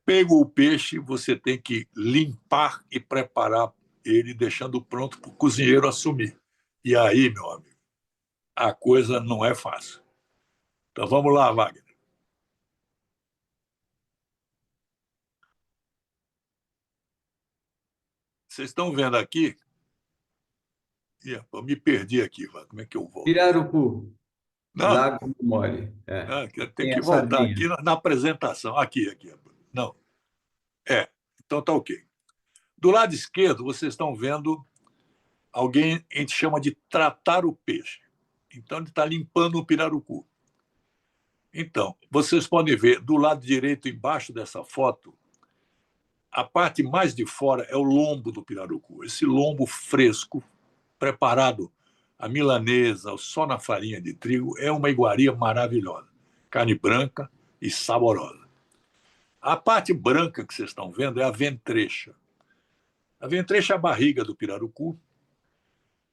Pego o peixe, você tem que limpar e preparar ele, deixando pronto para o cozinheiro assumir. E aí, meu amigo, a coisa não é fácil. Então vamos lá, Wagner. Vocês estão vendo aqui? Eu me perdi aqui, Wagner. Como é que eu volto? Pirarucu, Não, Lago Mole. tem Tem que essa voltar linha. aqui na apresentação. Aqui. Não. Então tá ok. Do lado esquerdo, vocês estão vendo alguém, a gente chama de tratar o peixe. Então, ele está limpando o pirarucu. Então, vocês podem ver do lado direito, embaixo dessa foto, a parte mais de fora é o lombo do pirarucu. Esse lombo fresco, preparado a milanesa, só na farinha de trigo, é uma iguaria maravilhosa. Carne branca e saborosa. A parte branca que vocês estão vendo é a ventrecha. A ventrecha é a barriga do pirarucu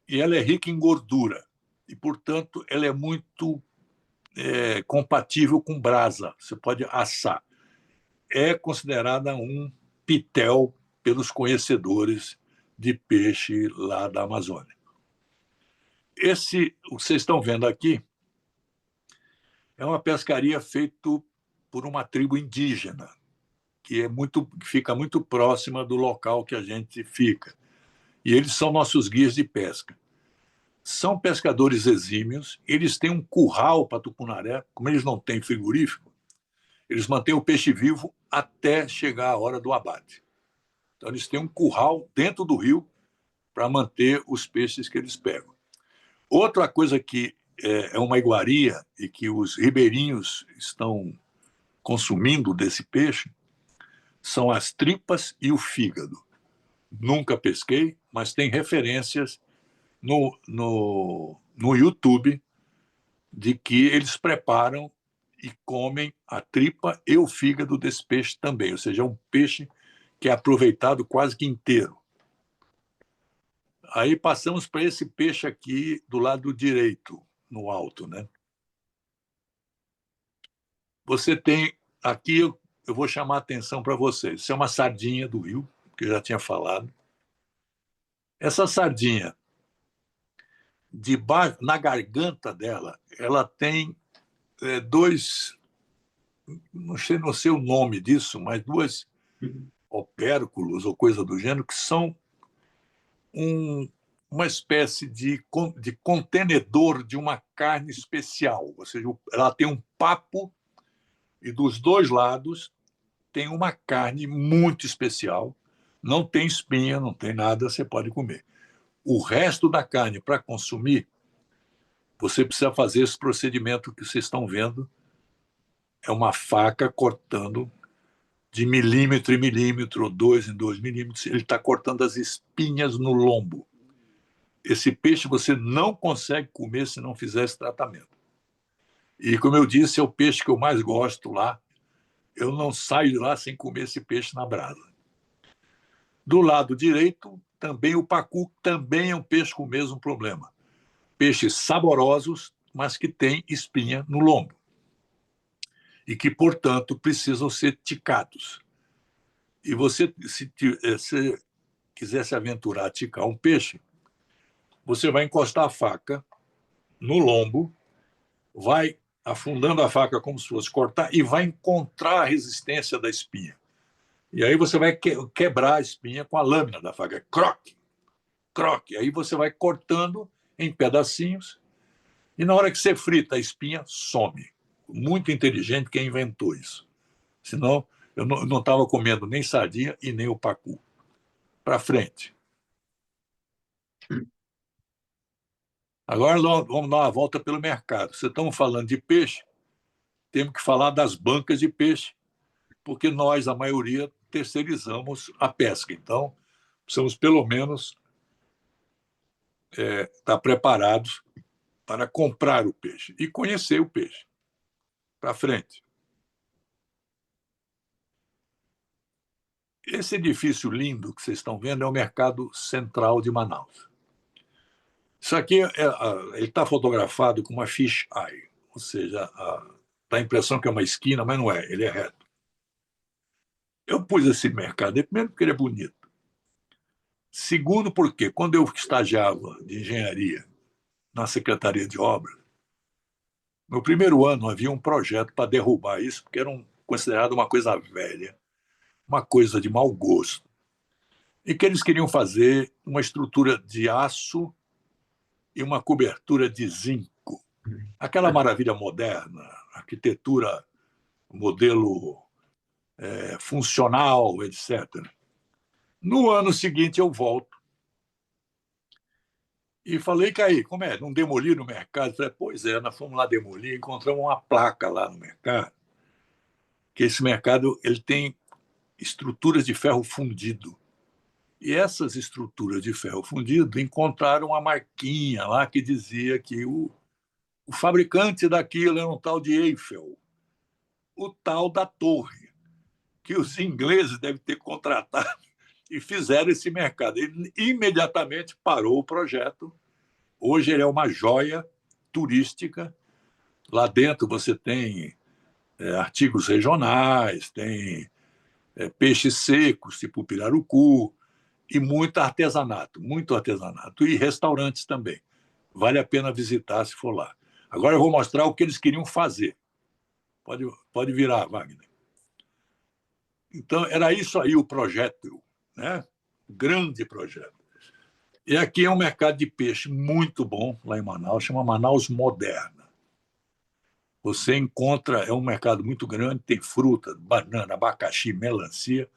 e ela é rica em gordura. E, portanto, ela é muito compatível com brasa. Você pode assar. É considerada um pitel pelos conhecedores de peixe lá da Amazônia. O que vocês estão vendo aqui é uma pescaria feita por uma tribo indígena, que fica muito próxima do local que a gente fica. E eles são nossos guias de pesca. São pescadores exímios, eles têm um curral para tucunaré, como eles não têm frigorífico, eles mantêm o peixe vivo até chegar a hora do abate. Então, eles têm um curral dentro do rio para manter os peixes que eles pegam. Outra coisa que é uma iguaria e que os ribeirinhos estão consumindo desse peixe são as tripas e o fígado. Nunca pesquei, mas tem referências no YouTube de que eles preparam e comem a tripa e o fígado desse peixe também, ou seja, é um peixe que é aproveitado quase que inteiro. Aí passamos para esse peixe aqui do lado direito, no alto, né? Você tem aqui, eu vou chamar a atenção para vocês. Isso é uma sardinha do rio, que eu já tinha falado. Essa sardinha, debaixo, na garganta dela, ela tem dois, não sei o nome disso, mas duas opérculos ou coisa do gênero, que são um, uma espécie de contenedor de uma carne especial. Ou seja, ela tem um papo e dos dois lados tem uma carne muito especial. Não tem espinha, não tem nada, você pode comer. O resto da carne para consumir, você precisa fazer esse procedimento que vocês estão vendo. É uma faca cortando de milímetro em milímetro, ou 2 em 2 milímetros. Ele está cortando as espinhas no lombo. Esse peixe você não consegue comer se não fizer esse tratamento. E, como eu disse, é o peixe que eu mais gosto lá. Eu não saio de lá sem comer esse peixe na brasa. Do lado direito, também o pacu, também é um peixe com o mesmo problema. Peixes saborosos, mas que têm espinha no lombo. E que, portanto, precisam ser ticados. E você, se quiser se aventurar a ticar um peixe, você vai encostar a faca no lombo, vai afundando a faca como se fosse cortar e vai encontrar a resistência da espinha. E aí você vai quebrar a espinha com a lâmina da faca. Croque, croque. Aí você vai cortando em pedacinhos e na hora que você frita a espinha, some. Muito inteligente quem inventou isso. Senão, eu não estava comendo nem sardinha e nem o pacu. Para frente. Agora vamos dar uma volta pelo mercado. Se estamos falando de peixe, temos que falar das bancas de peixe, porque nós, a maioria, terceirizamos a pesca. Então, precisamos, pelo menos, estar preparados para comprar o peixe e conhecer o peixe. Para frente. Esse edifício lindo que vocês estão vendo é o Mercado Central de Manaus. Isso aqui ele está fotografado com uma fish eye, ou seja, dá a impressão que é uma esquina, mas não é, ele é reto. Eu pus esse mercado, primeiro porque ele é bonito. Segundo porque, quando eu estagiava de engenharia na Secretaria de Obras, no primeiro ano havia um projeto para derrubar isso, porque era considerado uma coisa velha, uma coisa de mau gosto, e que eles queriam fazer uma estrutura de aço e uma cobertura de zinco. Aquela maravilha moderna, arquitetura, modelo funcional, etc. No ano seguinte, eu volto e falei, Caí, como é? Não demoli no mercado? Eu falei, pois é, nós fomos lá demolir, encontramos uma placa lá no mercado, que esse mercado ele tem estruturas de ferro fundido. E essas estruturas de ferro fundido encontraram uma marquinha lá que dizia que o fabricante daquilo era um tal de Eiffel, o tal da torre, que os ingleses devem ter contratado e fizeram esse mercado. Ele imediatamente parou o projeto. Hoje ele é uma joia turística. Lá dentro você tem artigos regionais, tem peixes secos, tipo pirarucu, e muito artesanato. E restaurantes também. Vale a pena visitar se for lá. Agora eu vou mostrar o que eles queriam fazer. Pode virar, Wagner. Então, era isso aí o projeto, né? Grande projeto. E aqui é um mercado de peixe muito bom, lá em Manaus, chama Manaus Moderna. Você encontra, é um mercado muito grande, tem fruta, banana, abacaxi, melancia,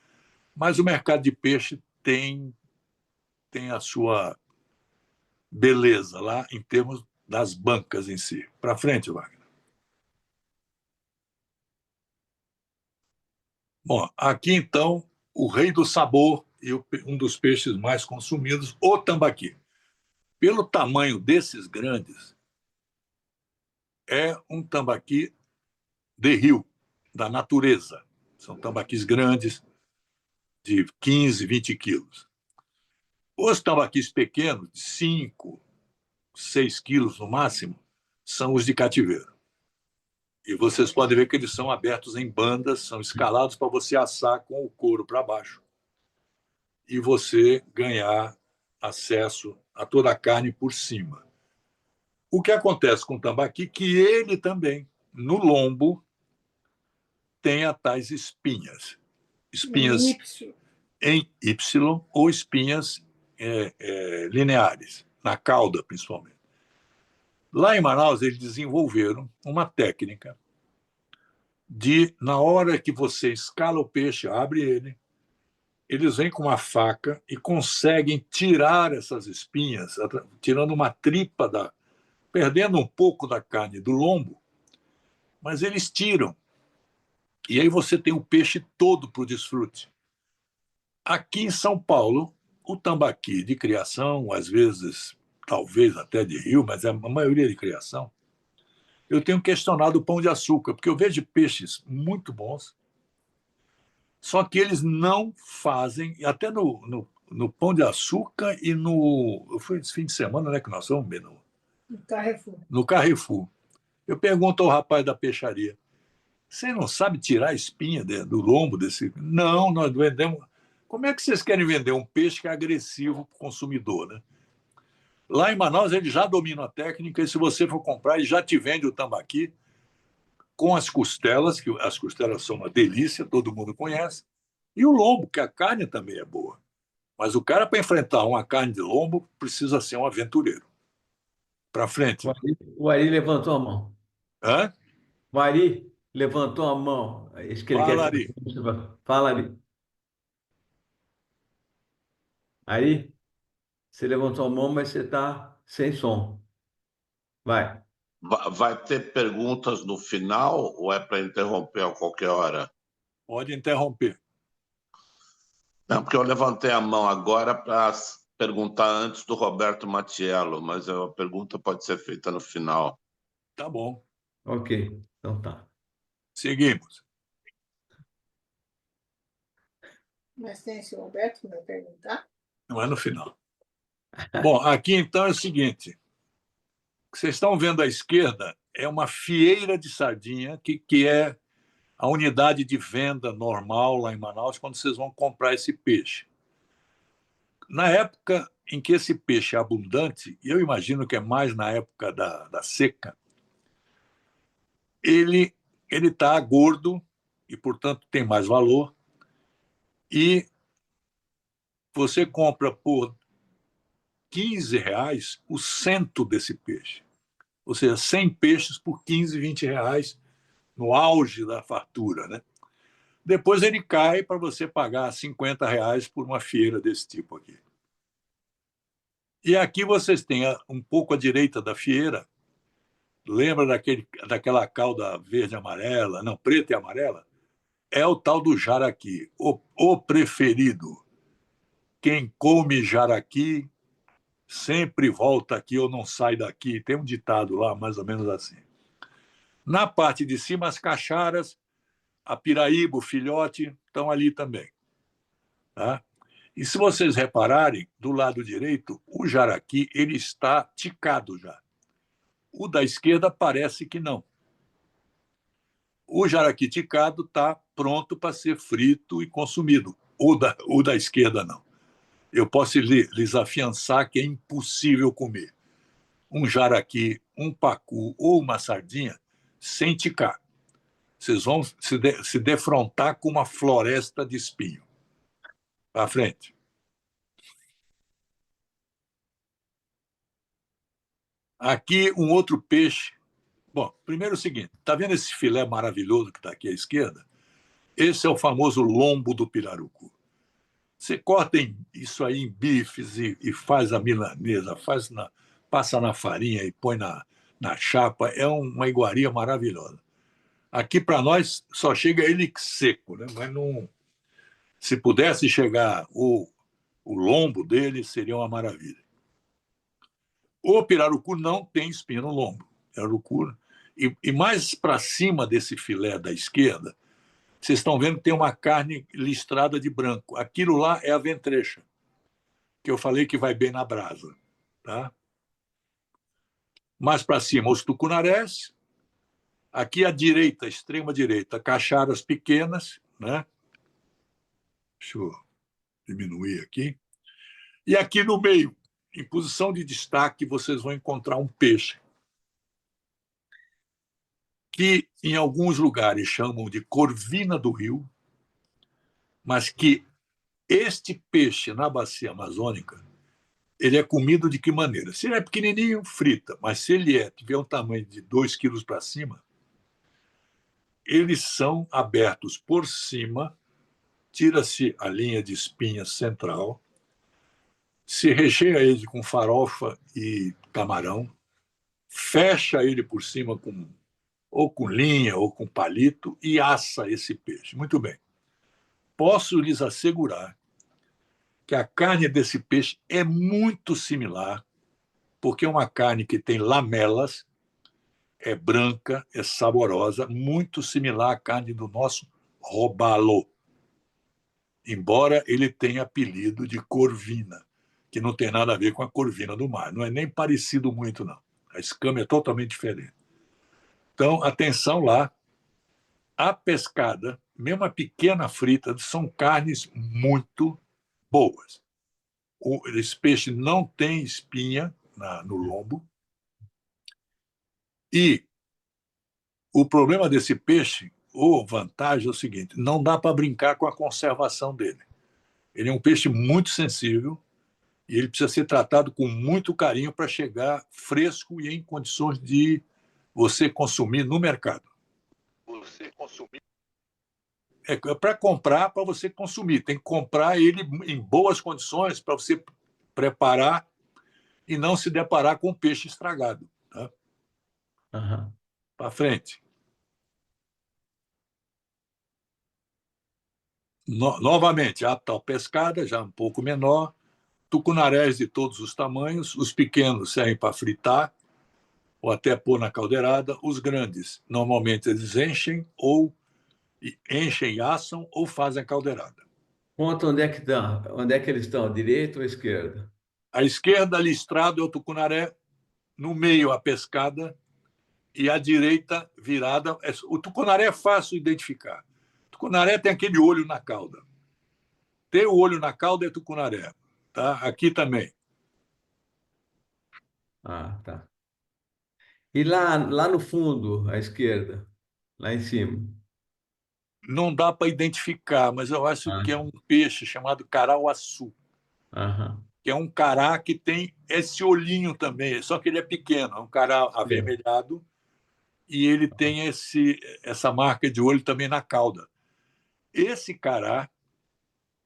mas o mercado de peixe tem a sua beleza lá em termos das bancas em si. Para frente, Wagner. Bom, aqui então, o rei do sabor e um dos peixes mais consumidos, o tambaqui. Pelo tamanho desses grandes, é um tambaqui de rio, da natureza. São tambaquis grandes, de 15, 20 quilos. Os tambaquis pequenos, 5, 6 quilos no máximo, são os de cativeiro. E vocês podem ver que eles são abertos em bandas, são escalados para você assar com o couro para baixo e você ganhar acesso a toda a carne por cima. O que acontece com o tambaqui? Que ele também, no lombo, tem as tais espinhas. Espinhas em Y ou espinhas lineares, na cauda, principalmente. Lá em Manaus, eles desenvolveram uma técnica de, na hora que você escala o peixe, abre ele, eles vêm com uma faca e conseguem tirar essas espinhas, tirando uma tripa, perdendo um pouco da carne do lombo, mas eles tiram. E aí você tem o peixe todo para o desfrute. Aqui em São Paulo, o tambaqui de criação, às vezes, talvez até de rio, mas a maioria de criação, eu tenho questionado o pão de açúcar, porque eu vejo peixes muito bons, só que eles não fazem, até no pão de açúcar e no. Foi esse fim de semana, né, que nós fomos, No Carrefour. No Carrefour. Eu pergunto ao rapaz da peixaria: você não sabe tirar a espinha do lombo desse? Não, nós vendemos. Como é que vocês querem vender um peixe que é agressivo para o consumidor, né? Lá em Manaus, ele já domina a técnica, e se você for comprar, ele já te vende o tambaqui com as costelas, que as costelas são uma delícia, todo mundo conhece, e o lombo, que a carne também é boa. Mas o cara, para enfrentar uma carne de lombo, precisa ser um aventureiro. Para frente. O Ari levantou a mão. Hã? O Ari levantou a mão. Isso que ele Fala, quer. Ari. Fala, Ari. Ari, você levantou a mão, mas você está sem som. Vai. Vai ter perguntas no final ou é para interromper a qualquer hora? Pode interromper. Não, porque eu levantei a mão agora para perguntar antes do Roberto Matiello, mas a pergunta pode ser feita no final. Tá bom. Ok, então tá. Seguimos. Mas tem esse Roberto que vai perguntar? Não é no final. Bom, aqui então é o seguinte. O que vocês estão vendo à esquerda é uma fieira de sardinha, que é a unidade de venda normal lá em Manaus, quando vocês vão comprar esse peixe. Na época em que esse peixe é abundante, e eu imagino que é mais na época da seca, ele está gordo e, portanto, tem mais valor. E você compra por R$ 15 o cento desse peixe. Ou seja, 100 peixes por 15, R$ 20 no auge da fartura, né? Depois ele cai para você pagar R$ 50 por uma fieira desse tipo aqui. E aqui vocês têm um pouco à direita da fieira, lembra daquela cauda verde e amarela, não, preta e amarela? É o tal do jaraqui, o preferido. Quem come jaraqui sempre volta aqui ou não sai daqui. Tem um ditado lá, mais ou menos assim. Na parte de cima, as cacharas, a piraíba, o filhote, estão ali também. Tá? E se vocês repararem, do lado direito, o jaraqui ele está ticado já. O da esquerda parece que não. O jaraqui ticado está pronto para ser frito e consumido. O da esquerda não. Eu posso lhes afiançar que é impossível comer um jaraqui, um pacu ou uma sardinha sem ticar. Vocês vão se defrontar com uma floresta de espinho. Para frente. Aqui um outro peixe. Bom, primeiro é o seguinte, está vendo esse filé maravilhoso que está aqui à esquerda? Esse é o famoso lombo do pirarucu. Você corta isso aí em bifes e faz a milanesa, passa na farinha e põe na chapa. É uma iguaria maravilhosa. Aqui, para nós, só chega ele seco, né? Mas não, se pudesse chegar o lombo dele, seria uma maravilha. O pirarucu não tem espinho no lombo. Pirarucu, e mais para cima desse filé da esquerda, vocês estão vendo que tem uma carne listrada de branco. Aquilo lá é a ventrecha. que eu falei que vai bem na brasa. Tá? Mais para cima, os tucunarés. Aqui à direita, extrema direita, caixaras pequenas. Né? Deixa eu diminuir aqui. E aqui no meio, em posição de destaque, vocês vão encontrar um peixe que em alguns lugares chamam de corvina do rio, mas que este peixe na bacia amazônica, ele é comido de que maneira? Se ele é pequenininho, frita, mas se ele tiver um tamanho de 2 quilos para cima, eles são abertos por cima, tira-se a linha de espinha central, se recheia ele com farofa e camarão, fecha ele por cima ou com linha ou com palito e assa esse peixe. Muito bem. Posso lhes assegurar que a carne desse peixe é muito similar, porque é uma carne que tem lamelas, é branca, é saborosa, muito similar à carne do nosso robalo, embora ele tenha apelido de corvina, que não tem nada a ver com a corvina do mar. Não é nem parecido muito, não. A escama é totalmente diferente. Então, atenção lá. A pescada, mesmo a pequena frita, são carnes muito boas. Esse peixe não tem espinha no lombo. E o problema desse peixe, ou vantagem, é o seguinte: não dá para brincar com a conservação dele. Ele é um peixe muito sensível e ele precisa ser tratado com muito carinho para chegar fresco e em condições de você consumir no mercado. Você consumir. É para comprar, para você consumir. Tem que comprar ele em boas condições para você preparar e não se deparar com peixe estragado. Tá? Aham. Para frente. Novamente, a tal pescada, já um pouco menor, tucunarés de todos os tamanhos, os pequenos servem para fritar ou até pôr na caldeirada, os grandes, normalmente eles enchem e assam ou fazem a caldeirada. Conta onde é que estão, onde é que eles estão, direita ou esquerda? À esquerda, listrado é o tucunaré, no meio a pescada e à direita virada. O tucunaré é fácil de identificar. O tucunaré tem aquele olho na cauda. Ter o olho na cauda é tucunaré. Tá? Aqui também. Ah, tá. E lá no fundo, à esquerda, lá em cima. Não dá para identificar, mas eu acho Ah, que é um peixe chamado carauaçu, aham. que é um cará que tem esse olhinho também, só que ele é pequeno, é um cará Sim. avermelhado e ele tem essa marca de olho também na cauda. Esse cará,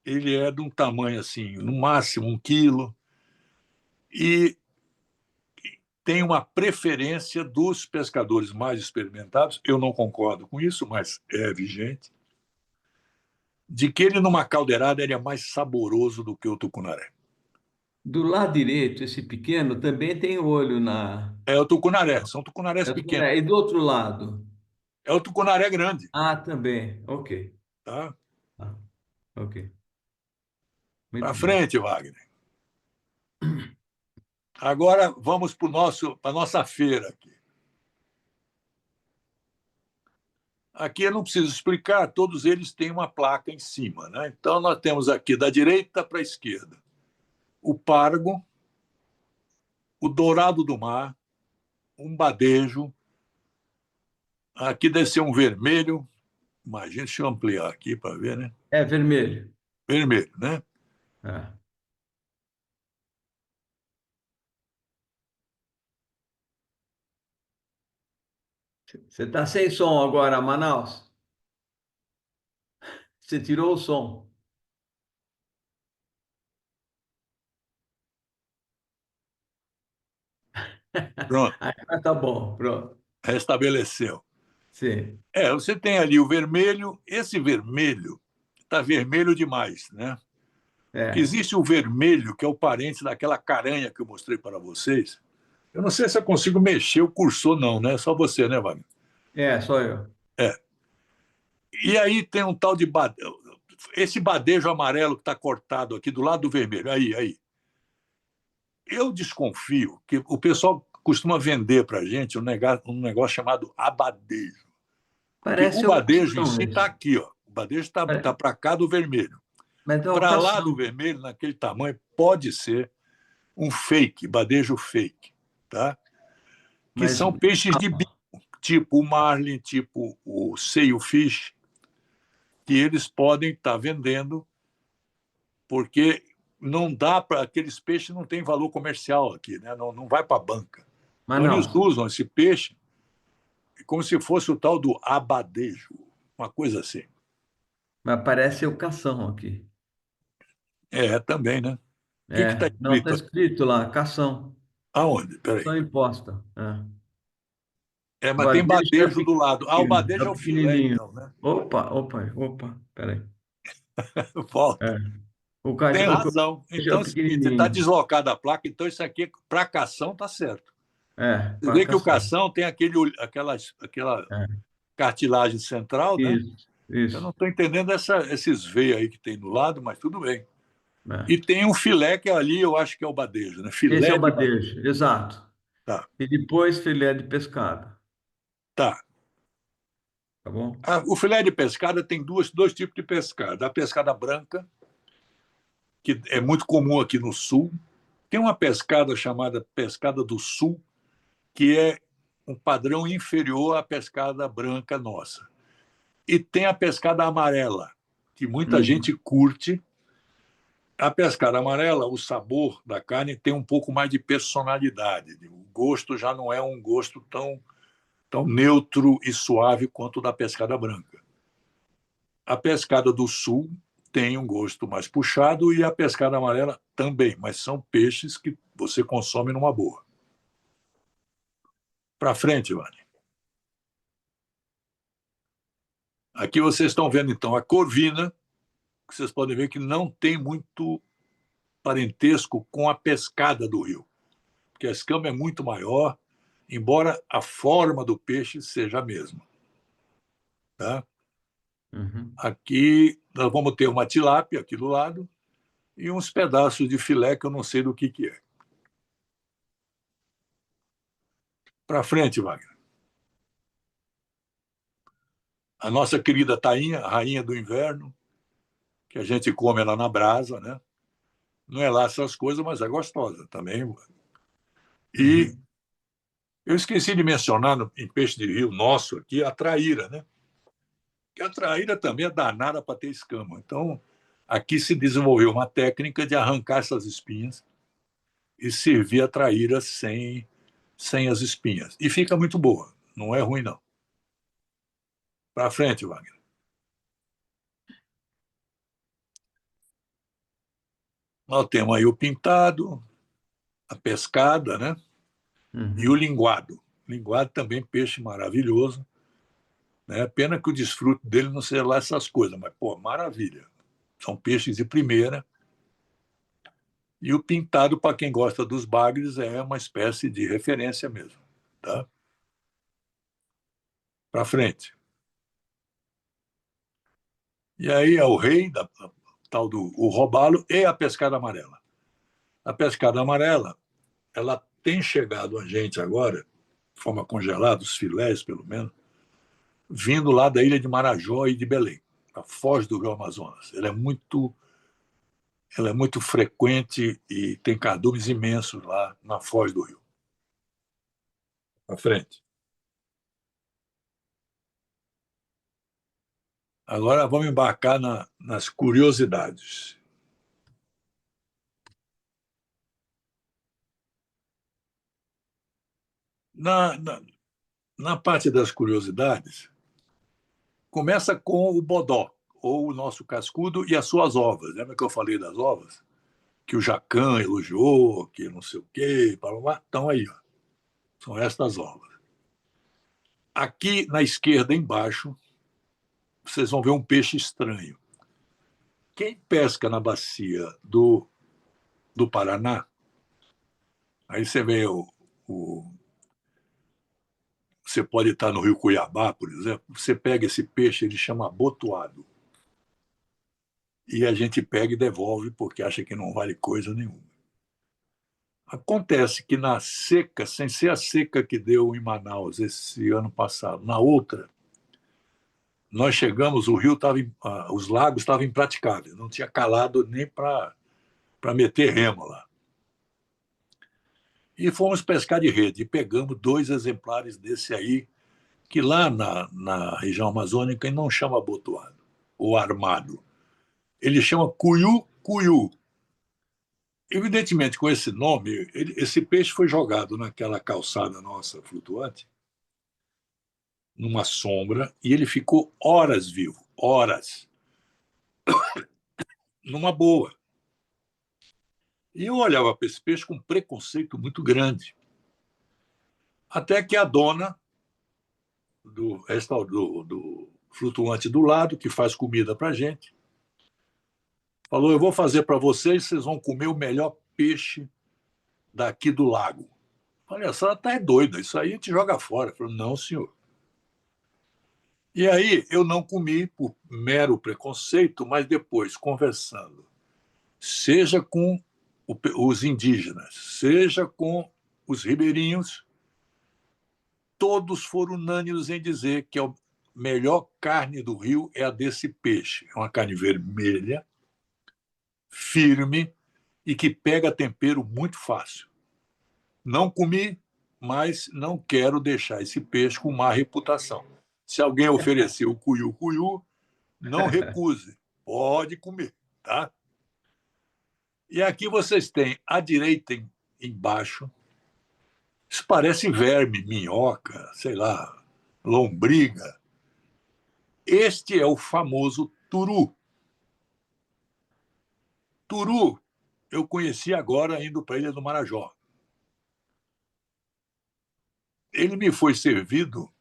ele é de um tamanho assim, no máximo 1 quilo, e tem uma preferência dos pescadores mais experimentados, eu não concordo com isso, mas é vigente, de que ele numa caldeirada ele é mais saboroso do que o tucunaré. Do lado direito, esse pequeno também tem olho na. É o tucunaré, são tucunarés É pequenos. E do outro lado? É o tucunaré grande, Ah, também. Ok. tá? Ah, ok. Para Muito bem. frente, Wagner. Agora vamos para a nossa feira aqui. Aqui eu não preciso explicar, todos eles têm uma placa em cima, né? Então nós temos aqui da direita para a esquerda o pargo, o dourado do mar, um badejo. Aqui deve ser um vermelho. Imagina, deixa eu ampliar aqui para ver, né? É vermelho. Vermelho, né? Ah. Você está sem som agora, Manaus? Você tirou o som. Pronto, Agora tá bom, pronto. restabeleceu. Sim. Você tem ali o vermelho, esse vermelho está vermelho demais, né? Porque É. existe o vermelho, que é o parente daquela caranha que eu mostrei para vocês. Eu não sei se eu consigo mexer o cursor, não, né? Só você, né, Wagner? É, só eu. É. E aí tem um tal de esse badejo amarelo que está cortado aqui do lado do vermelho. Aí. eu desconfio que o pessoal costuma vender para a gente um negócio chamado abadejo. Porque o Parece o badejo em cação si está esse. aqui, ó. O badejo está Pare- para cá do vermelho. Mas é o Para lá cação. do vermelho, naquele tamanho, pode ser um fake, badejo fake, tá? Que Mas são peixes de bico, tipo o marlin, tipo o sailfish, que eles podem estar vendendo, porque não dá para aqueles peixes não têm valor comercial aqui, né? Não vai para a banca. mas Então eles não. usam esse peixe como se fosse o tal do abadejo, uma coisa assim. Mas parece o cação aqui. É, também, né? O que está Não, está escrito? escrito lá, cação. Aonde? Peraí. Cação imposta. Mas tem Badejo é badejo do lado. Ah, o pequeno, é badejo é o o filé, pequenininho. então, né? Opa, peraí. Volta. É. Tem O razão. cadejo é Então o é o seguinte, está pequenininho. deslocada a placa, então isso aqui, para cação, está certo. Você Para vê que o cação. cação tem aquela É. cartilagem central, né? Isso, Eu não isso. estou entendendo esses veios aí que tem do lado, mas tudo bem. É. E tem um filé que ali eu acho que é o badejo, né? Esse é Filé o de badejo. badejo, exato. Tá, E depois filé de pescado, tá. tá bom? O filé de pescada tem dois tipos de pescada. A pescada branca, que é muito comum aqui no sul. Tem uma pescada chamada pescada do sul, que é um padrão inferior à pescada branca nossa. E tem a pescada amarela, que muita Uhum. gente curte. A pescada amarela, o sabor da carne tem um pouco mais de personalidade. O gosto já não é um gosto tão neutro e suave quanto o da pescada branca. A pescada do sul tem um gosto mais puxado e a pescada amarela também, mas são peixes que você consome numa boa. Para frente, Vani. Aqui vocês estão vendo, então, a corvina, que vocês podem ver que não tem muito parentesco com a pescada do rio, porque a escama é muito maior, embora a forma do peixe seja a mesma. Tá? Uhum. Aqui nós vamos ter uma tilápia aqui do lado e uns pedaços de filé que eu não sei do que é. Para frente, Wagner. A nossa querida tainha, a rainha do inverno, que a gente come ela na brasa, né? Não é lá essas coisas, mas é gostosa também. E Uhum. eu esqueci de mencionar em peixe de rio nosso aqui a traíra, né? Que a traíra também é danada para ter escama. Então, aqui se desenvolveu uma técnica de arrancar essas espinhas e servir a traíra sem as espinhas. E fica muito boa, não é ruim, não. Para frente, Wagner. Nós temos aí o pintado, a pescada, né? E o Uhum. linguado. Linguado também peixe maravilhoso. Né? Pena que o desfrute dele não seja lá essas coisas, mas, pô, maravilha. São peixes de primeira. E o pintado, para quem gosta dos bagres, é uma espécie de referência mesmo. Tá? Para frente. E aí é o rei, da tal do o robalo, e a pescada amarela. A pescada amarela, ela tem chegado a gente agora, de forma congelada, os filés, pelo menos, vindo lá da ilha de Marajó e de Belém, a foz do Rio Amazonas. Ela é muito frequente e tem cardumes imensos lá na foz do rio. À frente. Agora vamos embarcar nas curiosidades. Na, na, na parte das curiosidades, começa com o bodó, ou o nosso cascudo e as suas ovas. Lembra que eu falei das ovas? Que o Jacan elogiou, que não sei o quê, estão aí. Ó. São estas ovas. Aqui na esquerda, embaixo, vocês vão ver um peixe estranho. Quem pesca na bacia do Paraná, aí você vê você pode estar no Rio Cuiabá, por exemplo, você pega esse peixe, ele chama abotoado. E a gente pega e devolve porque acha que não vale coisa nenhuma. Acontece que na seca, sem ser a seca que deu em Manaus esse ano passado, na outra, nós chegamos, o rio estava, os lagos estavam impraticáveis, não tinha calado nem para meter remo lá. E fomos pescar de rede, e pegamos 2 exemplares desse aí, que lá na região amazônica ele não chama abotoado, ou armado. Ele chama cuiu-cuiu. Evidentemente, com esse nome, esse peixe foi jogado naquela calçada nossa flutuante, numa sombra, e ele ficou horas vivo, horas, numa boa. E eu olhava para esse peixe com um preconceito muito grande. Até que a dona do flutuante do lado, que faz comida para a gente, falou: eu vou fazer para vocês, vocês vão comer o melhor peixe daqui do lago. Falei: a senhora está doida, isso aí a gente joga fora. Falei: não, senhor. E aí eu não comi por mero preconceito, mas depois, conversando, seja com os indígenas, seja com os ribeirinhos, todos foram unânimes em dizer que a melhor carne do rio é a desse peixe. É uma carne vermelha, firme e que pega tempero muito fácil. Não comi, mas não quero deixar esse peixe com má reputação. Se alguém oferecer o cuiu-cuiu, não recuse, pode comer, tá? E aqui vocês têm à direita embaixo, isso parece verme, minhoca, sei lá, lombriga. Este é o famoso turu. Turu eu conheci agora indo para a Ilha do Marajó. Ele me foi servido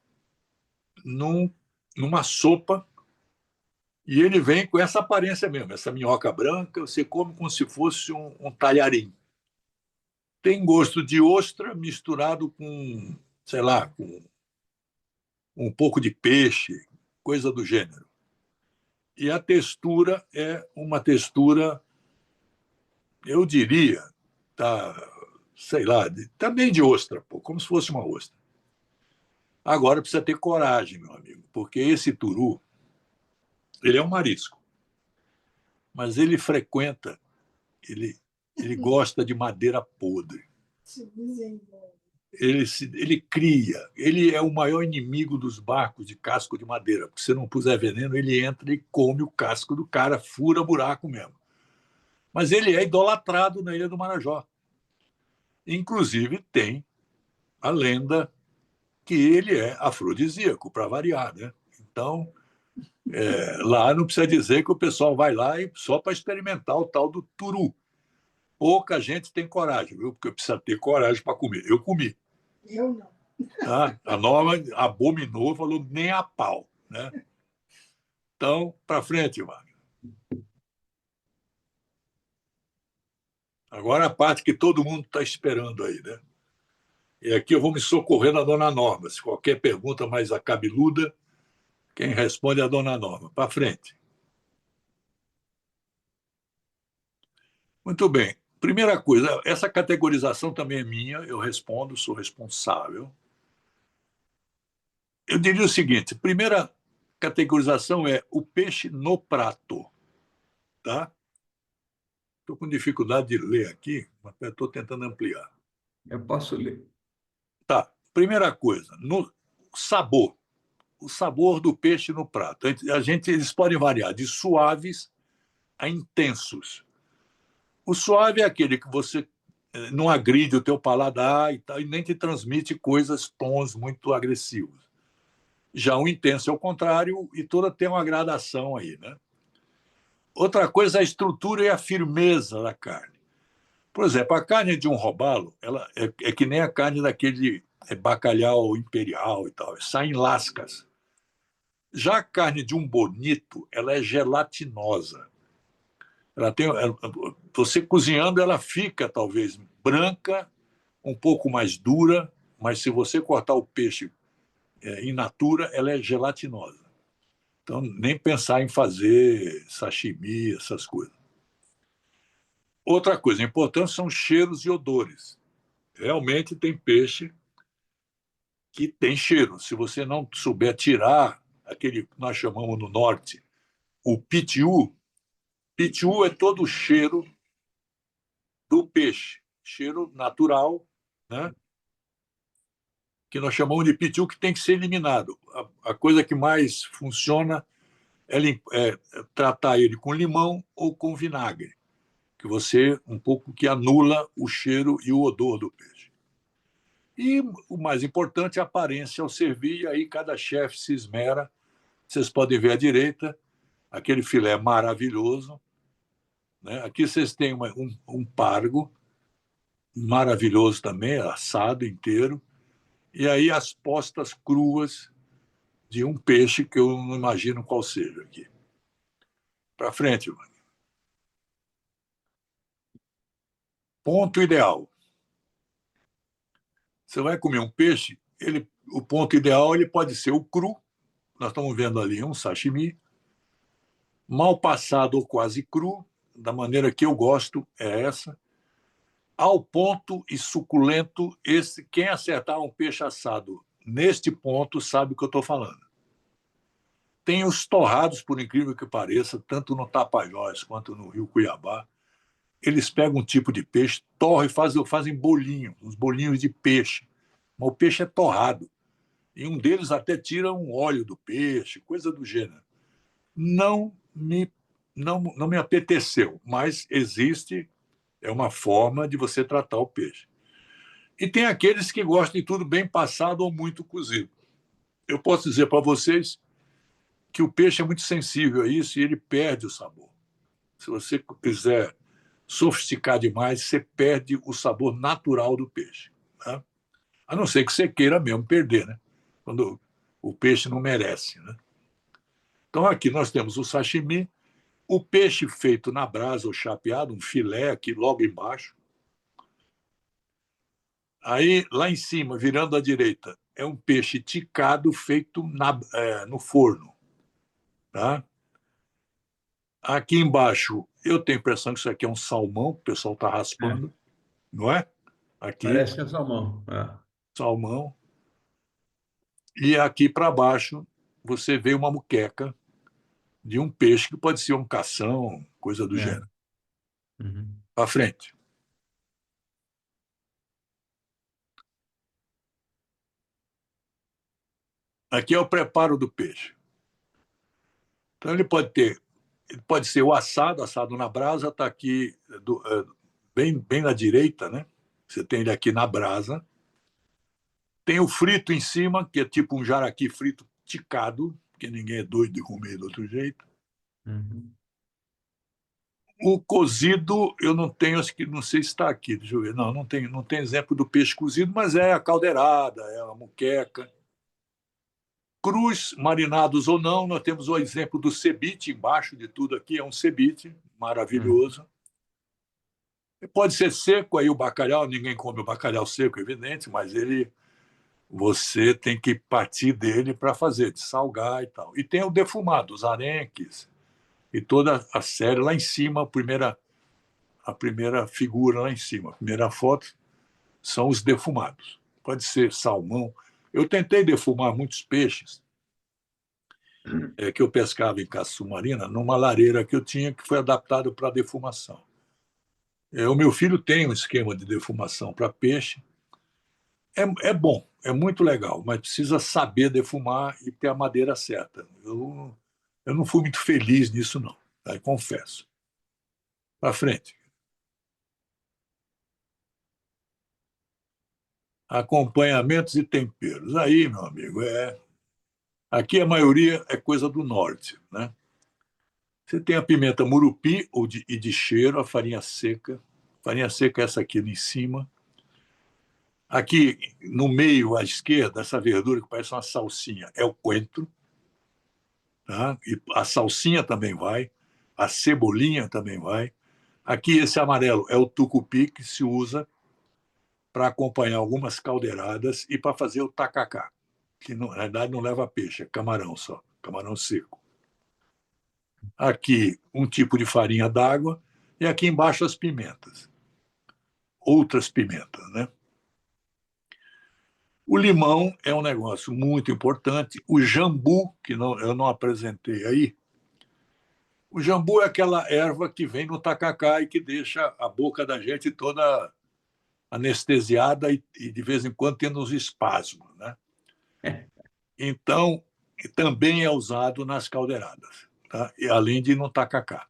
numa sopa e ele vem com essa aparência mesmo, essa minhoca branca, você come como se fosse um talharim. Tem gosto de ostra misturado com, sei lá, com um pouco de peixe, coisa do gênero. E a textura é uma textura, eu diria, tá, sei lá, também de ostra, pô, como se fosse uma ostra. Agora precisa ter coragem, meu amigo, porque esse turu, ele é um marisco, mas ele frequenta, ele gosta de madeira podre. Ele cria, ele é o maior inimigo dos barcos de casco de madeira, porque se não puser veneno, ele entra e come o casco do cara, fura buraco mesmo. Mas ele é idolatrado na Ilha do Marajó. Inclusive, tem a lenda que ele é afrodisíaco, para variar, né? Então, lá não precisa dizer que o pessoal vai lá só para experimentar o tal do turu. Pouca gente tem coragem, viu? Porque precisa ter coragem para comer. Eu comi. Eu não. Tá? A Norma abominou, falou nem a pau, né? Então, para frente, Wagner. Agora a parte que todo mundo está esperando aí, né? E aqui eu vou me socorrer na dona Norma. Se qualquer pergunta mais acabeluda, quem responde é a dona Norma. Para frente. Muito bem. Primeira coisa, essa categorização também é minha, eu respondo, sou responsável. Eu diria o seguinte: primeira categorização é o peixe no prato. Tá? Estou com dificuldade de ler aqui, mas estou tentando ampliar. Eu posso ler. Tá. Primeira coisa, no sabor. O sabor do peixe no prato. Eles podem variar de suaves a intensos. O suave é aquele que você não agride o teu paladar e, tal, e nem te transmite coisas, tons muito agressivos. Já o intenso é o contrário e toda tem uma gradação aí, né? Outra coisa é a estrutura e a firmeza da carne. Por exemplo, a carne de um robalo, ela é que nem a carne daquele bacalhau imperial e tal, sai em lascas. Já a carne de um bonito, ela é gelatinosa. Você cozinhando, ela fica talvez branca, um pouco mais dura, mas se você cortar o peixe in natura, ela é gelatinosa. Então, nem pensar em fazer sashimi, essas coisas. Outra coisa importante são cheiros e odores. Realmente tem peixe que tem cheiro. Se você não souber tirar aquele que nós chamamos no norte, o pitiu, pitiu é todo o cheiro do peixe, cheiro natural, né? Que nós chamamos de pitiu, que tem que ser eliminado. A coisa que mais funciona é tratar ele com limão ou com vinagre, que você um pouco que anula o cheiro e o odor do peixe. E o mais importante é a aparência ao servir, e aí cada chefe se esmera. Vocês podem ver à direita, aquele filé maravilhoso, né? Aqui vocês têm um pargo maravilhoso também, assado inteiro, e aí as postas cruas de um peixe que eu não imagino qual seja aqui. Para frente, mano. Ponto ideal. Você vai comer um peixe, o ponto ideal ele pode ser o cru. Nós estamos vendo ali um sashimi, mal passado ou quase cru, da maneira que eu gosto é essa. Ao ponto e suculento, quem acertar um peixe assado neste ponto sabe o que eu estou falando. Tem os torrados, por incrível que pareça, tanto no Tapajós quanto no Rio Cuiabá. Eles pegam um tipo de peixe, torram e fazem bolinhos, uns bolinhos de peixe. Mas o peixe é torrado. E um deles até tira um óleo do peixe, coisa do gênero. Não me apeteceu, mas existe, é uma forma de você tratar o peixe. E tem aqueles que gostam de tudo bem passado ou muito cozido. Eu posso dizer para vocês que o peixe é muito sensível a isso e ele perde o sabor. Se você quiser sofisticar demais, você perde o sabor natural do peixe. Né? A não ser que você queira mesmo perder, né? Quando o peixe não merece. Né? Então, aqui nós temos o sashimi, o peixe feito na brasa ou chapeado, um filé aqui logo embaixo. Aí, lá em cima, virando à direita, é um peixe ticado feito no forno. Tá? Aqui embaixo, eu tenho a impressão que isso aqui é um salmão, que o pessoal está raspando, não é? Aqui, Parece que é salmão. É. salmão. E aqui para baixo, você vê uma muqueca de um peixe que pode ser um cação, coisa do É. gênero. Uhum. Para frente. Aqui é o preparo do peixe. Então ele pode ser o assado na brasa, está aqui bem na direita, né? Você tem ele aqui na brasa. Tem o frito em cima, que é tipo um jaraqui frito ticado, porque ninguém é doido de comer do outro jeito. Uhum. O cozido, eu não tenho, acho que não sei se está aqui, deixa eu ver. Não tem exemplo do peixe cozido, mas é a caldeirada, é a muqueca. Crus, marinados ou não, nós temos o exemplo do ceviche, embaixo de tudo aqui é um ceviche, maravilhoso. Pode ser seco, aí o bacalhau, ninguém come o bacalhau seco, evidente, mas você tem que partir dele para fazer, de salgar e tal. E tem o defumado, os arenques e toda a série lá em cima, a primeira figura lá em cima, a primeira foto, são os defumados. Pode ser salmão. Eu tentei defumar muitos peixes que eu pescava em caça submarina numa lareira que eu tinha que foi adaptado para defumação. O meu filho tem um esquema de defumação para peixe. É bom, é muito legal, mas precisa saber defumar e ter a madeira certa. Eu não fui muito feliz nisso, não, tá? Confesso. Para frente. Acompanhamentos e temperos. Aí, meu amigo, aqui a maioria é coisa do norte, né? Você tem a pimenta murupi e de cheiro, a farinha seca. Farinha seca é essa aqui em cima. Aqui no meio, à esquerda, essa verdura que parece uma salsinha, é o coentro. Tá? E a salsinha também vai, a cebolinha também vai. Aqui, esse amarelo é o tucupi, que se usa para acompanhar algumas caldeiradas e para fazer o tacacá, que na verdade não leva peixe, é camarão só, camarão seco. Aqui, um tipo de farinha d'água. E aqui embaixo as pimentas. Outras pimentas, né? O limão é um negócio muito importante. O jambu, que eu não apresentei aí, o jambu é aquela erva que vem no tacacá e que deixa a boca da gente toda anestesiada e de vez em quando tendo uns espasmos, né? Então, também é usado nas caldeiradas, tá? E além de no tacacá.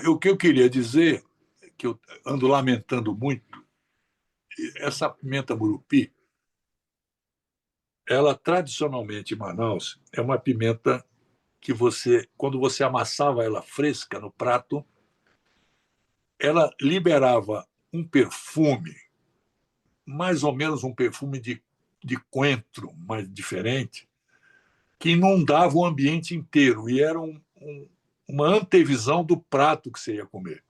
O que eu queria dizer, que eu ando lamentando muito, essa pimenta murupi, ela tradicionalmente em Manaus é uma pimenta que você, quando você amassava ela fresca no prato, ela liberava um perfume, mais ou menos um perfume de coentro, mas diferente, que inundava o ambiente inteiro e era uma antevisão do prato que você ia comer.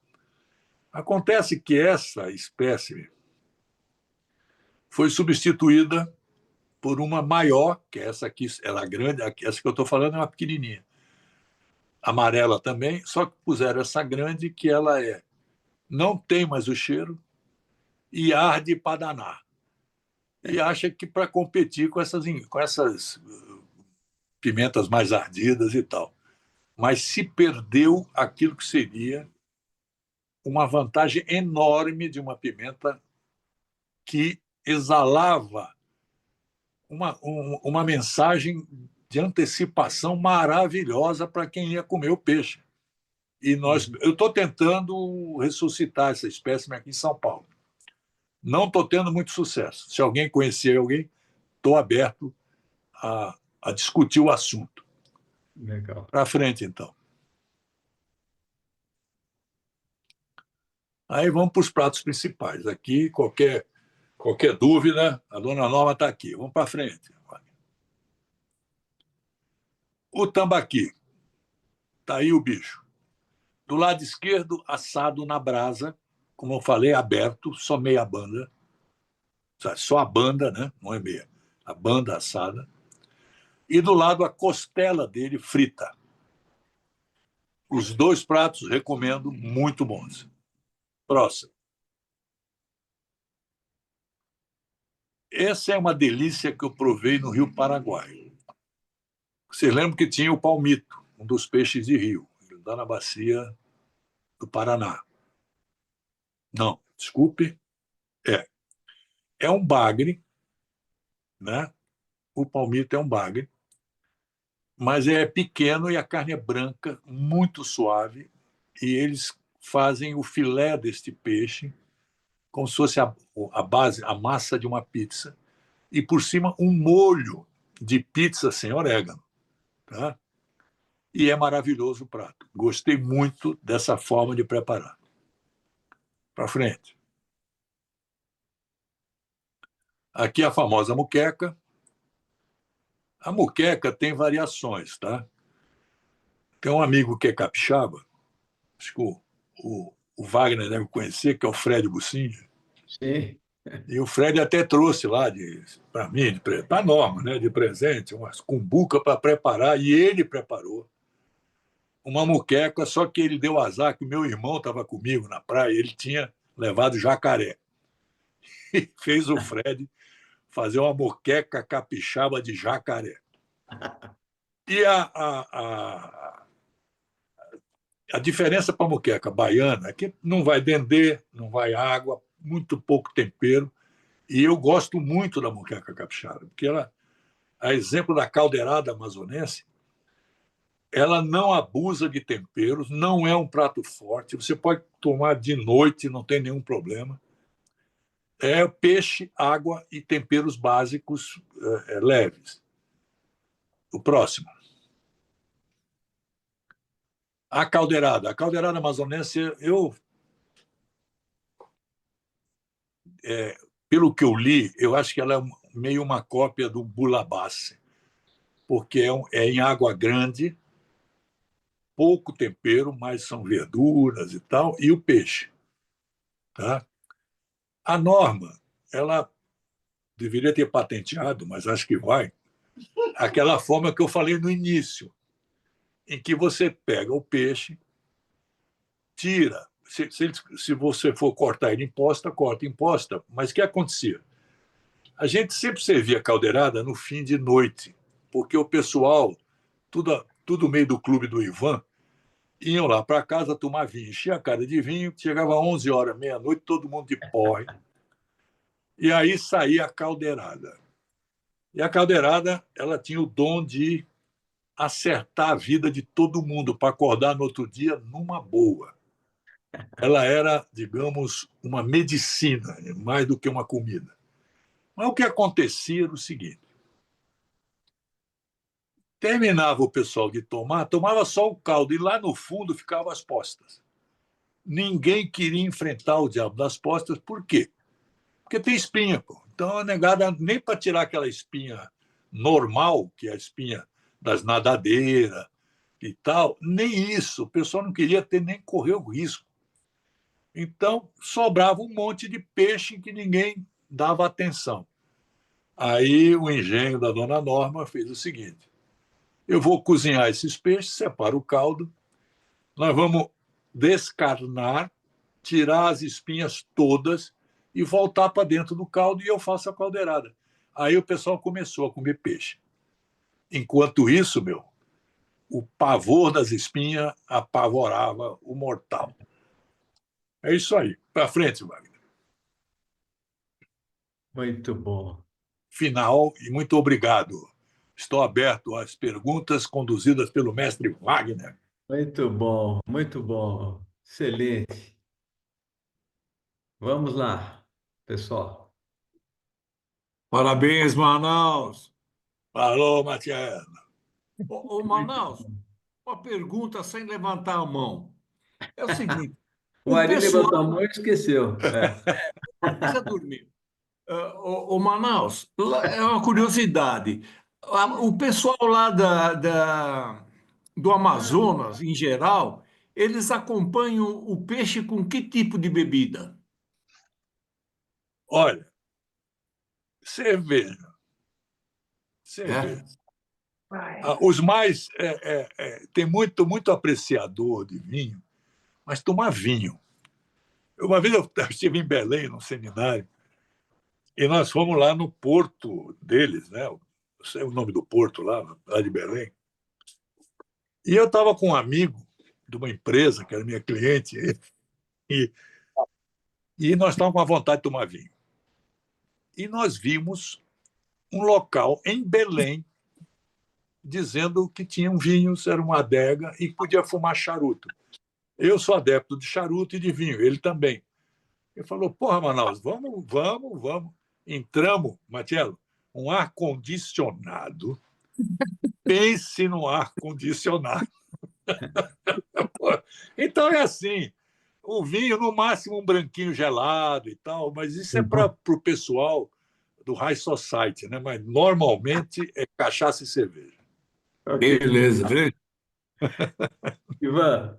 Acontece que essa espécie foi substituída por uma maior, que é essa aqui, ela é grande, essa que eu estou falando é uma pequenininha, amarela também, só que puseram essa grande que ela não tem mais o cheiro e arde para danar. E acha que para competir com essas pimentas mais ardidas e tal. Mas se perdeu aquilo que seria uma vantagem enorme de uma pimenta que exalava uma mensagem de antecipação maravilhosa para quem ia comer o peixe. Eu estou tentando ressuscitar essa espécie aqui em São Paulo. Não estou tendo muito sucesso. Se alguém conhecer alguém, estou aberto a discutir o assunto. Legal. Para frente, então. Aí vamos para os pratos principais. Aqui, qualquer dúvida, a dona Norma está aqui. Vamos para frente. O tambaqui. Está aí o bicho. Do lado esquerdo, assado na brasa, como eu falei, aberto, só meia banda. Só a banda, né? Não é meia. A banda assada. E do lado, a costela dele frita. Os dois pratos, recomendo, muito bons. Próximo. Essa é uma delícia que eu provei no Rio Paraguai. Vocês lembram que tinha o palmito, um dos peixes de rio, lá na bacia do Paraná. Não, desculpe. É um bagre, né? O palmito é um bagre, mas é pequeno e a carne é branca, muito suave, e eles fazem o filé deste peixe como se fosse a base, a massa de uma pizza, e por cima um molho de pizza sem orégano. Tá? E é maravilhoso o prato. Gostei muito dessa forma de preparar. Para frente. Aqui a famosa muqueca. A muqueca tem variações, tá? Tem um amigo que é capixaba, acho que o Wagner deve conhecer, que é o Fred Bucinja. Sim. E o Fred até trouxe lá para mim, para a Norma, né, de presente, umas cumbuca para preparar, e ele preparou uma muqueca, só que ele deu azar que o meu irmão estava comigo na praia, ele tinha levado jacaré. E fez o Fred fazer uma muqueca capixaba de jacaré. E a diferença para a muqueca baiana é que não vai dendê, não vai água, muito pouco tempero. E eu gosto muito da muqueca capixaba, porque ela, a exemplo da caldeirada amazonense, ela não abusa de temperos, não é um prato forte, você pode tomar de noite, não tem nenhum problema. É peixe, água e temperos básicos leves. O próximo. A caldeirada. A caldeirada amazonense, pelo que eu li, eu acho que ela é meio uma cópia do bulabasse, porque é em água grande, pouco tempero, mas são verduras e tal, e o peixe. Tá? A Norma, ela deveria ter patenteado, mas acho que vai, aquela forma que eu falei no início, em que você pega o peixe, tira. Se você for cortar ele corta imposta. Mas o que acontecia? A gente sempre servia caldeirada no fim de noite, porque o pessoal, tudo meio do clube do Ivan, iam lá para casa tomar vinho, enchia a cara de vinho, chegava 11 horas, meia-noite, todo mundo de porre, e aí saía a caldeirada. E a caldeirada, ela tinha o dom de acertar a vida de todo mundo para acordar no outro dia numa boa. Ela era, digamos, uma medicina, mais do que uma comida. Mas o que acontecia era o seguinte: terminava o pessoal de tomar, tomava só o caldo, e lá no fundo ficavam as postas. Ninguém queria enfrentar o diabo das postas, por quê? Porque tem espinha, pô. Então a negada, nem para tirar aquela espinha normal, que é a espinha das nadadeiras e tal, nem isso. O pessoal não queria ter nem correr o risco. Então sobrava um monte de peixe que ninguém dava atenção. Aí o engenho da dona Norma fez o seguinte: eu vou cozinhar esses peixes, separo o caldo, nós vamos descarnar, tirar as espinhas todas e voltar para dentro do caldo, e eu faço a caldeirada. Aí o pessoal começou a comer peixe. Enquanto isso, o pavor das espinhas apavorava o mortal. É isso aí. Para frente, Wagner. Muito bom. Final, e muito obrigado. Estou aberto às perguntas conduzidas pelo mestre Wagner. Muito bom, muito bom. Excelente. Vamos lá, pessoal. Parabéns, Manaus. Alô, Matias. Ô, Manaus, uma pergunta sem levantar a mão. É o seguinte, O o Ari pessoal levantou a mão e esqueceu. precisa dormir. Ô, Manaus, é uma curiosidade. O pessoal lá do Amazonas, em geral, eles acompanham o peixe com que tipo de bebida? Olha, cerveja. É? Cerveja. Os mais. Tem muito apreciador de vinho, mas tomar vinho. Uma vez eu estive em Belém, num seminário, e nós fomos lá no porto deles, né? Não sei o nome do porto lá de Belém. E eu estava com um amigo de uma empresa, que era minha cliente, e, e nós estávamos com a vontade de tomar vinho. E nós vimos um local em Belém dizendo que tinham vinhos, era uma adega e podia fumar charuto. Eu sou adepto de charuto e de vinho, ele também. Ele falou: porra, Manaus, vamos. Entramos, Matiello, um ar-condicionado. Pense no ar-condicionado. Então é assim: o vinho, no máximo, um branquinho gelado e tal, mas isso é para o pessoal do High Society, né? Mas normalmente é cachaça e cerveja. Ok. Beleza, beleza. Ivan,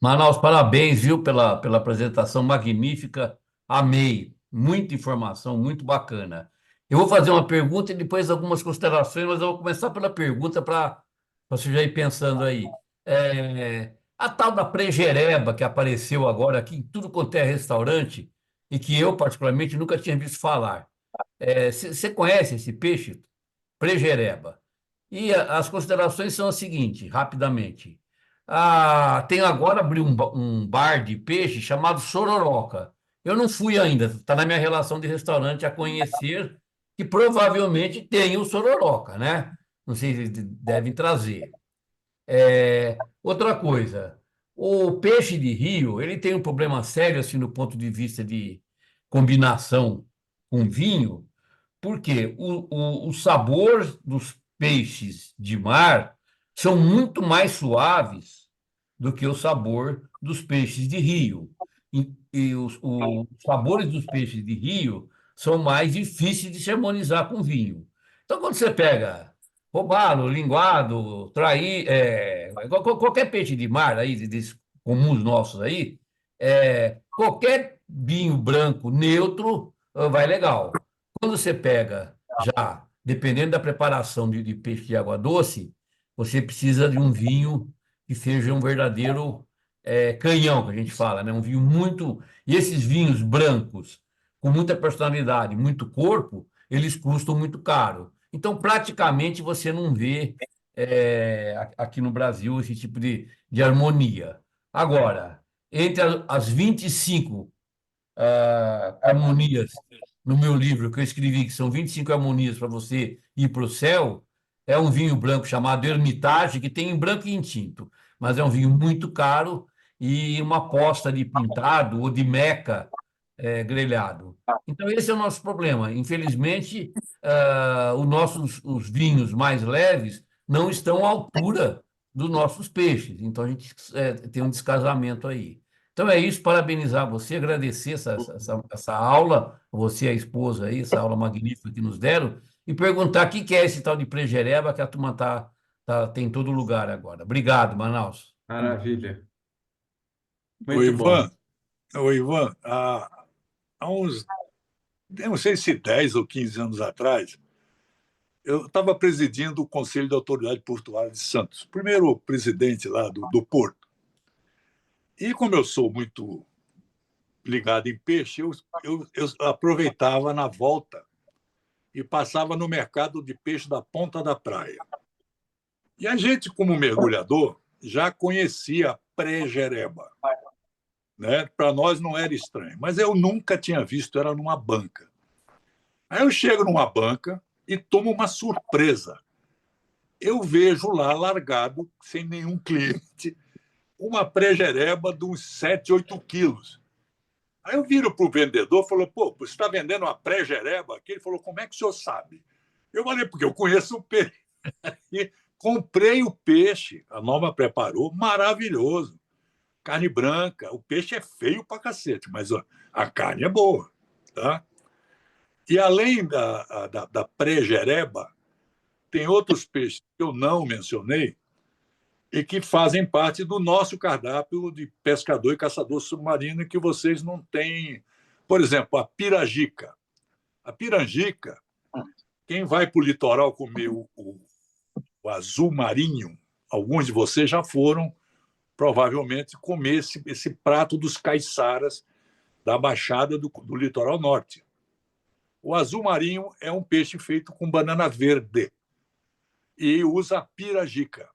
Manaus, parabéns, viu, pela apresentação magnífica. Amei. Muita informação, muito bacana. Eu vou fazer uma pergunta e depois algumas considerações, mas eu vou começar pela pergunta para você já ir pensando aí. A tal da prejereba que apareceu agora aqui em tudo quanto é restaurante e que eu, particularmente, nunca tinha visto falar. Você conhece esse peixe? Prejereba. E as considerações são as seguintes, rapidamente. Tem agora abriu um bar de peixe chamado Sororoca. Eu não fui ainda, está na minha relação de restaurante a conhecer, que provavelmente tem o Sororoca, né? Não sei se devem trazer. Outra coisa, o peixe de rio, ele tem um problema sério, assim, do ponto de vista de combinação com vinho, porque o sabor dos peixes de mar são muito mais suaves do que o sabor dos peixes de rio. E os sabores dos peixes de rio são mais difíceis de se harmonizar com vinho. Então, quando você pega robalo, linguado, traí, qualquer peixe de mar aí, desses comuns nossos aí, qualquer vinho branco neutro vai legal. Quando você pega já, dependendo da preparação de peixe de água doce, você precisa de um vinho que seja um verdadeiro canhão, que a gente fala, né? Um vinho muito... E esses vinhos brancos, com muita personalidade, muito corpo, eles custam muito caro. Então, praticamente, você não vê aqui no Brasil esse tipo de harmonia. Agora, entre as 25 harmonias no meu livro que eu escrevi, que são 25 harmonias para você ir para o céu, é um vinho branco chamado Hermitage, que tem em branco e em tinto, mas é um vinho muito caro e uma aposta de pintado ou de meca grelhado. Então, esse é o nosso problema. Infelizmente, os vinhos mais leves não estão à altura dos nossos peixes. Então, a gente tem um descasamento aí. Então é isso, parabenizar você, agradecer essa aula, você e a esposa aí, essa aula magnífica que nos deram, e perguntar o que é esse tal de prejereba que a turma tem em todo lugar agora. Obrigado, Manaus. Maravilha. Ô, Muito bom. Ivan, há uns, eu não sei se 10 ou 15 anos atrás, eu estava presidindo o Conselho de Autoridade Portuária de Santos, primeiro presidente lá do Porto. E como eu sou muito ligado em peixe, eu aproveitava na volta e passava no mercado de peixe da Ponta da Praia. E a gente, como mergulhador, já conhecia a pré-jereba. Né? Para nós não era estranho, mas eu nunca tinha visto, era numa banca. Aí eu chego numa banca e tomo uma surpresa. Eu vejo lá, largado, sem nenhum cliente, uma pré-jereba de uns 7, 8 quilos. Aí eu viro para o vendedor e falo, pô, você está vendendo uma pré-jereba aqui? Ele falou, como é que o senhor sabe? Eu falei, porque eu conheço o peixe. E comprei o peixe, a Norma preparou, maravilhoso. Carne branca, o peixe é feio pra cacete, mas a carne é boa. Tá? E além da pré-jereba, tem outros peixes que eu não mencionei e que fazem parte do nosso cardápio de pescador e caçador submarino e que vocês não têm. Por exemplo, a pirajica. A pirangica, quem vai para o litoral comer o azul marinho, alguns de vocês já foram, provavelmente, comer esse prato dos caiçaras da Baixada do litoral norte. O azul marinho é um peixe feito com banana verde e usa a pirajica.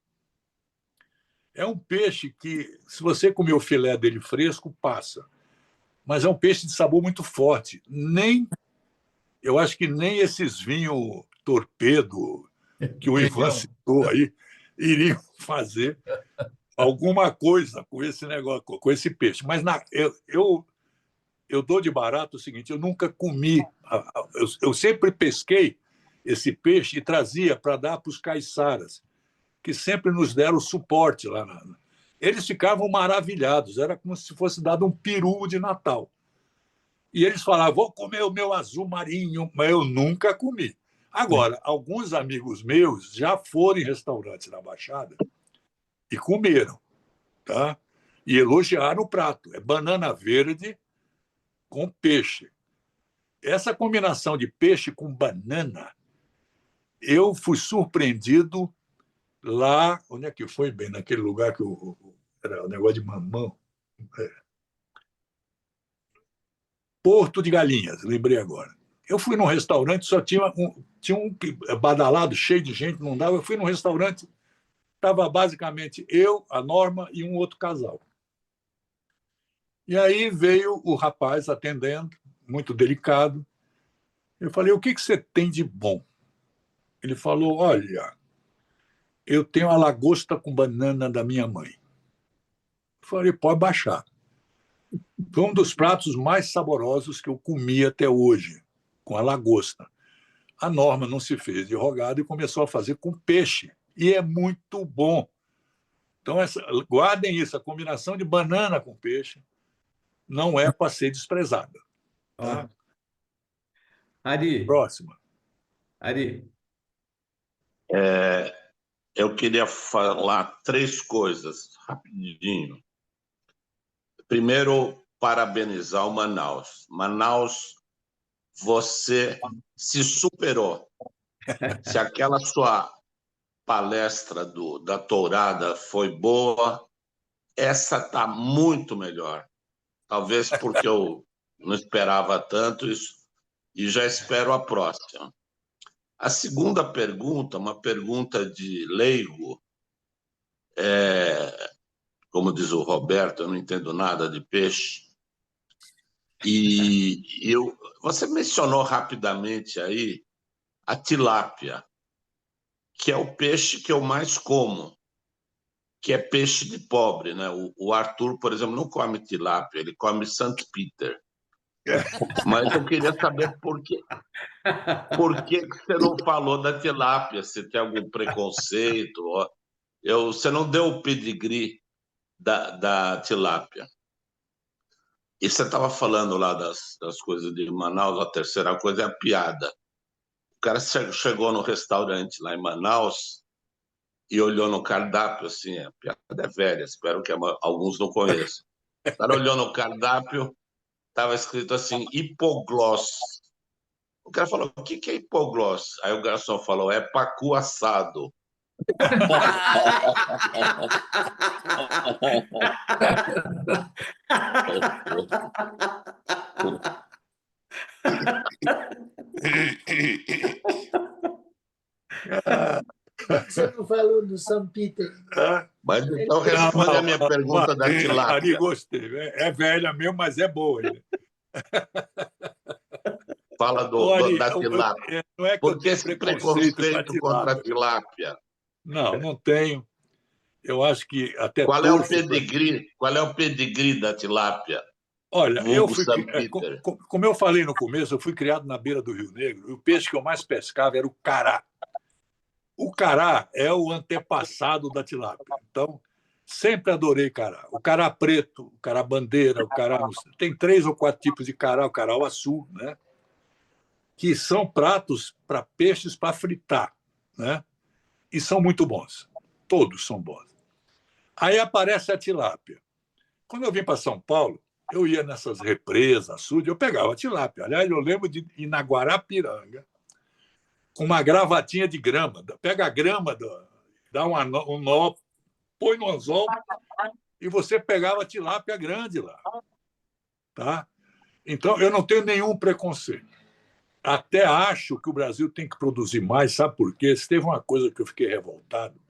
É um peixe que, se você comer o filé dele fresco, passa. Mas é um peixe de sabor muito forte. Eu acho que nem esses vinhos torpedo que o Ivan citou aí iriam fazer alguma coisa com esse negócio, com esse peixe. Mas eu dou de barato o seguinte: eu nunca comi, eu sempre pesquei esse peixe e trazia para dar para os caiçaras, que sempre nos deram suporte lá. Eles ficavam maravilhados, era como se fosse dado um peru de Natal. E eles falavam, vou comer o meu azul marinho, mas eu nunca comi. Agora, alguns amigos meus já foram em restaurantes na Baixada e comeram, tá? E elogiaram o prato. É banana verde com peixe. Essa combinação de peixe com banana, eu fui surpreendido lá, onde é que foi bem? Naquele lugar que era o negócio de mamão. Porto de Galinhas, lembrei agora. Eu fui num restaurante, só tinha um badalado, cheio de gente, não dava. Eu fui num restaurante, estava basicamente eu, a Norma e um outro casal. E aí veio o rapaz atendendo, muito delicado. Eu falei, o que você tem de bom? Ele falou, olha, eu tenho a lagosta com banana da minha mãe. Eu falei, pode baixar. Foi um dos pratos mais saborosos que eu comi até hoje, com a lagosta. A Norma não se fez de rogado e começou a fazer com peixe. E é muito bom. Então, guardem isso, a combinação de banana com peixe não é para ser desprezada. Tá? Ari, Próxima. Ari. Eu queria falar 3 coisas, rapidinho. Primeiro, parabenizar o Manaus. Manaus, você se superou. Se aquela sua palestra da Tourada foi boa. Essa está muito melhor. Talvez porque eu não esperava tanto isso e já espero a próxima. A segunda pergunta, uma pergunta de leigo, como diz o Roberto, eu não entendo nada de peixe. E você mencionou rapidamente aí a tilápia, que é o peixe que eu mais como, que é peixe de pobre, né? O Arthur, por exemplo, não come tilápia, ele come St. Peter. Mas eu queria saber por que você não falou da tilápia, se tem algum preconceito. Você não deu o pedigree da tilápia. E você estava falando lá das coisas de Manaus, a terceira coisa é a piada. O cara chegou no restaurante lá em Manaus e olhou no cardápio, assim, a piada é velha, espero que alguns não conheçam. O cara olhou no cardápio, estava escrito assim, hipogloss. O cara falou, o que é hipogloss? Aí o garçom falou, é pacu assado. Você não falou do São Peter. Mas então responde a minha pergunta da Ari, tilápia. gostei. É velha mesmo, mas é boa. Fala Ari, da tilápia. não é que Por eu que tenho esse preconceito preconceito contra a tilápia? Não tenho. Eu acho que até Qual é o torço pra- pedigree? Qual é o pedigree da tilápia? Olha, eu Vulgo fui, São Peter. como eu falei no começo, eu fui criado na beira do Rio Negro e o peixe que eu mais pescava era o cará. O cará é o antepassado da tilápia. Então, sempre adorei cará. O cará preto, o cará bandeira, o cará... Tem 3 ou 4 tipos de cará, o cará-açu, né? Que são pratos para peixes para fritar, né? E são muito bons. Todos são bons. Aí aparece a tilápia. Quando eu vim para São Paulo, eu ia nessas represas, açude, eu pegava a tilápia. Aliás, eu lembro de ir na Guarapiranga com uma gravatinha de grama. Pega a grama, dá um nó, põe no anzol e você pegava a tilápia grande lá. Tá? Então, eu não tenho nenhum preconceito. Até acho que o Brasil tem que produzir mais, sabe por quê? Se teve uma coisa que eu fiquei revoltado,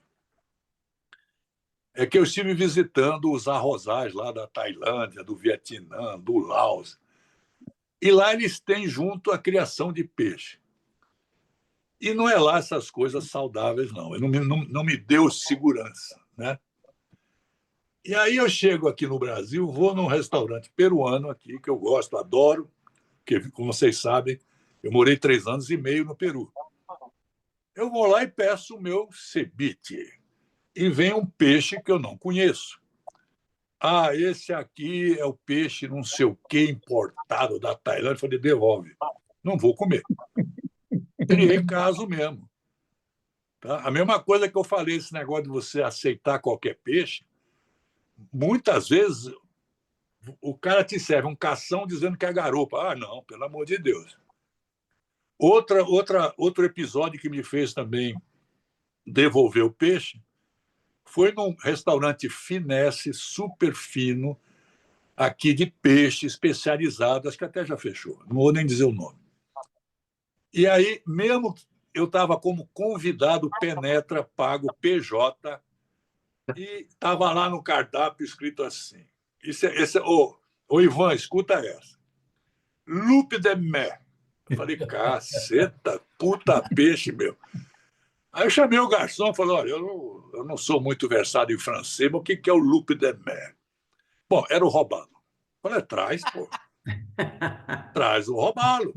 é que eu estive visitando os arrozais lá da Tailândia, do Vietnã, do Laos. E lá eles têm junto a criação de peixe. E não é lá essas coisas saudáveis, não. Não me deu segurança, né? E aí eu chego aqui no Brasil, vou num restaurante peruano aqui, que eu gosto, adoro, porque, como vocês sabem, eu morei 3 anos e meio no Peru. Eu vou lá e peço o meu ceviche. E vem um peixe que eu não conheço. Ah, esse aqui é o peixe não sei o que importado da Tailândia. Eu falei, devolve. Não vou comer. Criei caso mesmo. Tá? A mesma coisa que eu falei, esse negócio de você aceitar qualquer peixe, muitas vezes o cara te serve um cação dizendo que é garopa. Ah, não, pelo amor de Deus. Outro episódio que me fez também devolver o peixe foi num restaurante finesse, super fino, aqui de peixe, especializado, acho que até já fechou, não vou nem dizer o nome. E aí, mesmo eu estava como convidado Penetra, pago PJ, e estava lá no cardápio escrito assim. Ô, Ivan, escuta essa. Loup de mer. Eu falei, caceta, puta peixe, meu. Aí eu chamei o garçom e falei, olha, eu não sou muito versado em francês, mas o que é o loup de mer? Bom, era o robalo. Eu falei, traz, pô. Traz o robalo.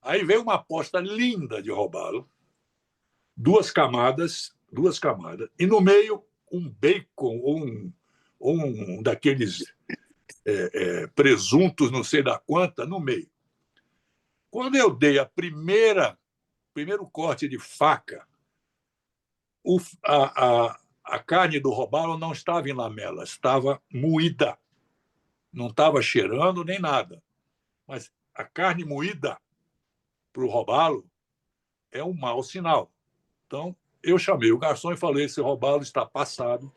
Aí veio uma aposta linda de robalo, 2 camadas, e no meio um bacon, um daqueles presuntos, não sei da quanta, no meio. Quando eu dei primeiro corte de faca, a carne do robalo não estava em lamela, estava moída. Não estava cheirando nem nada. Mas a carne moída para o robalo é um mau sinal. Então, eu chamei o garçom e falei: esse robalo está passado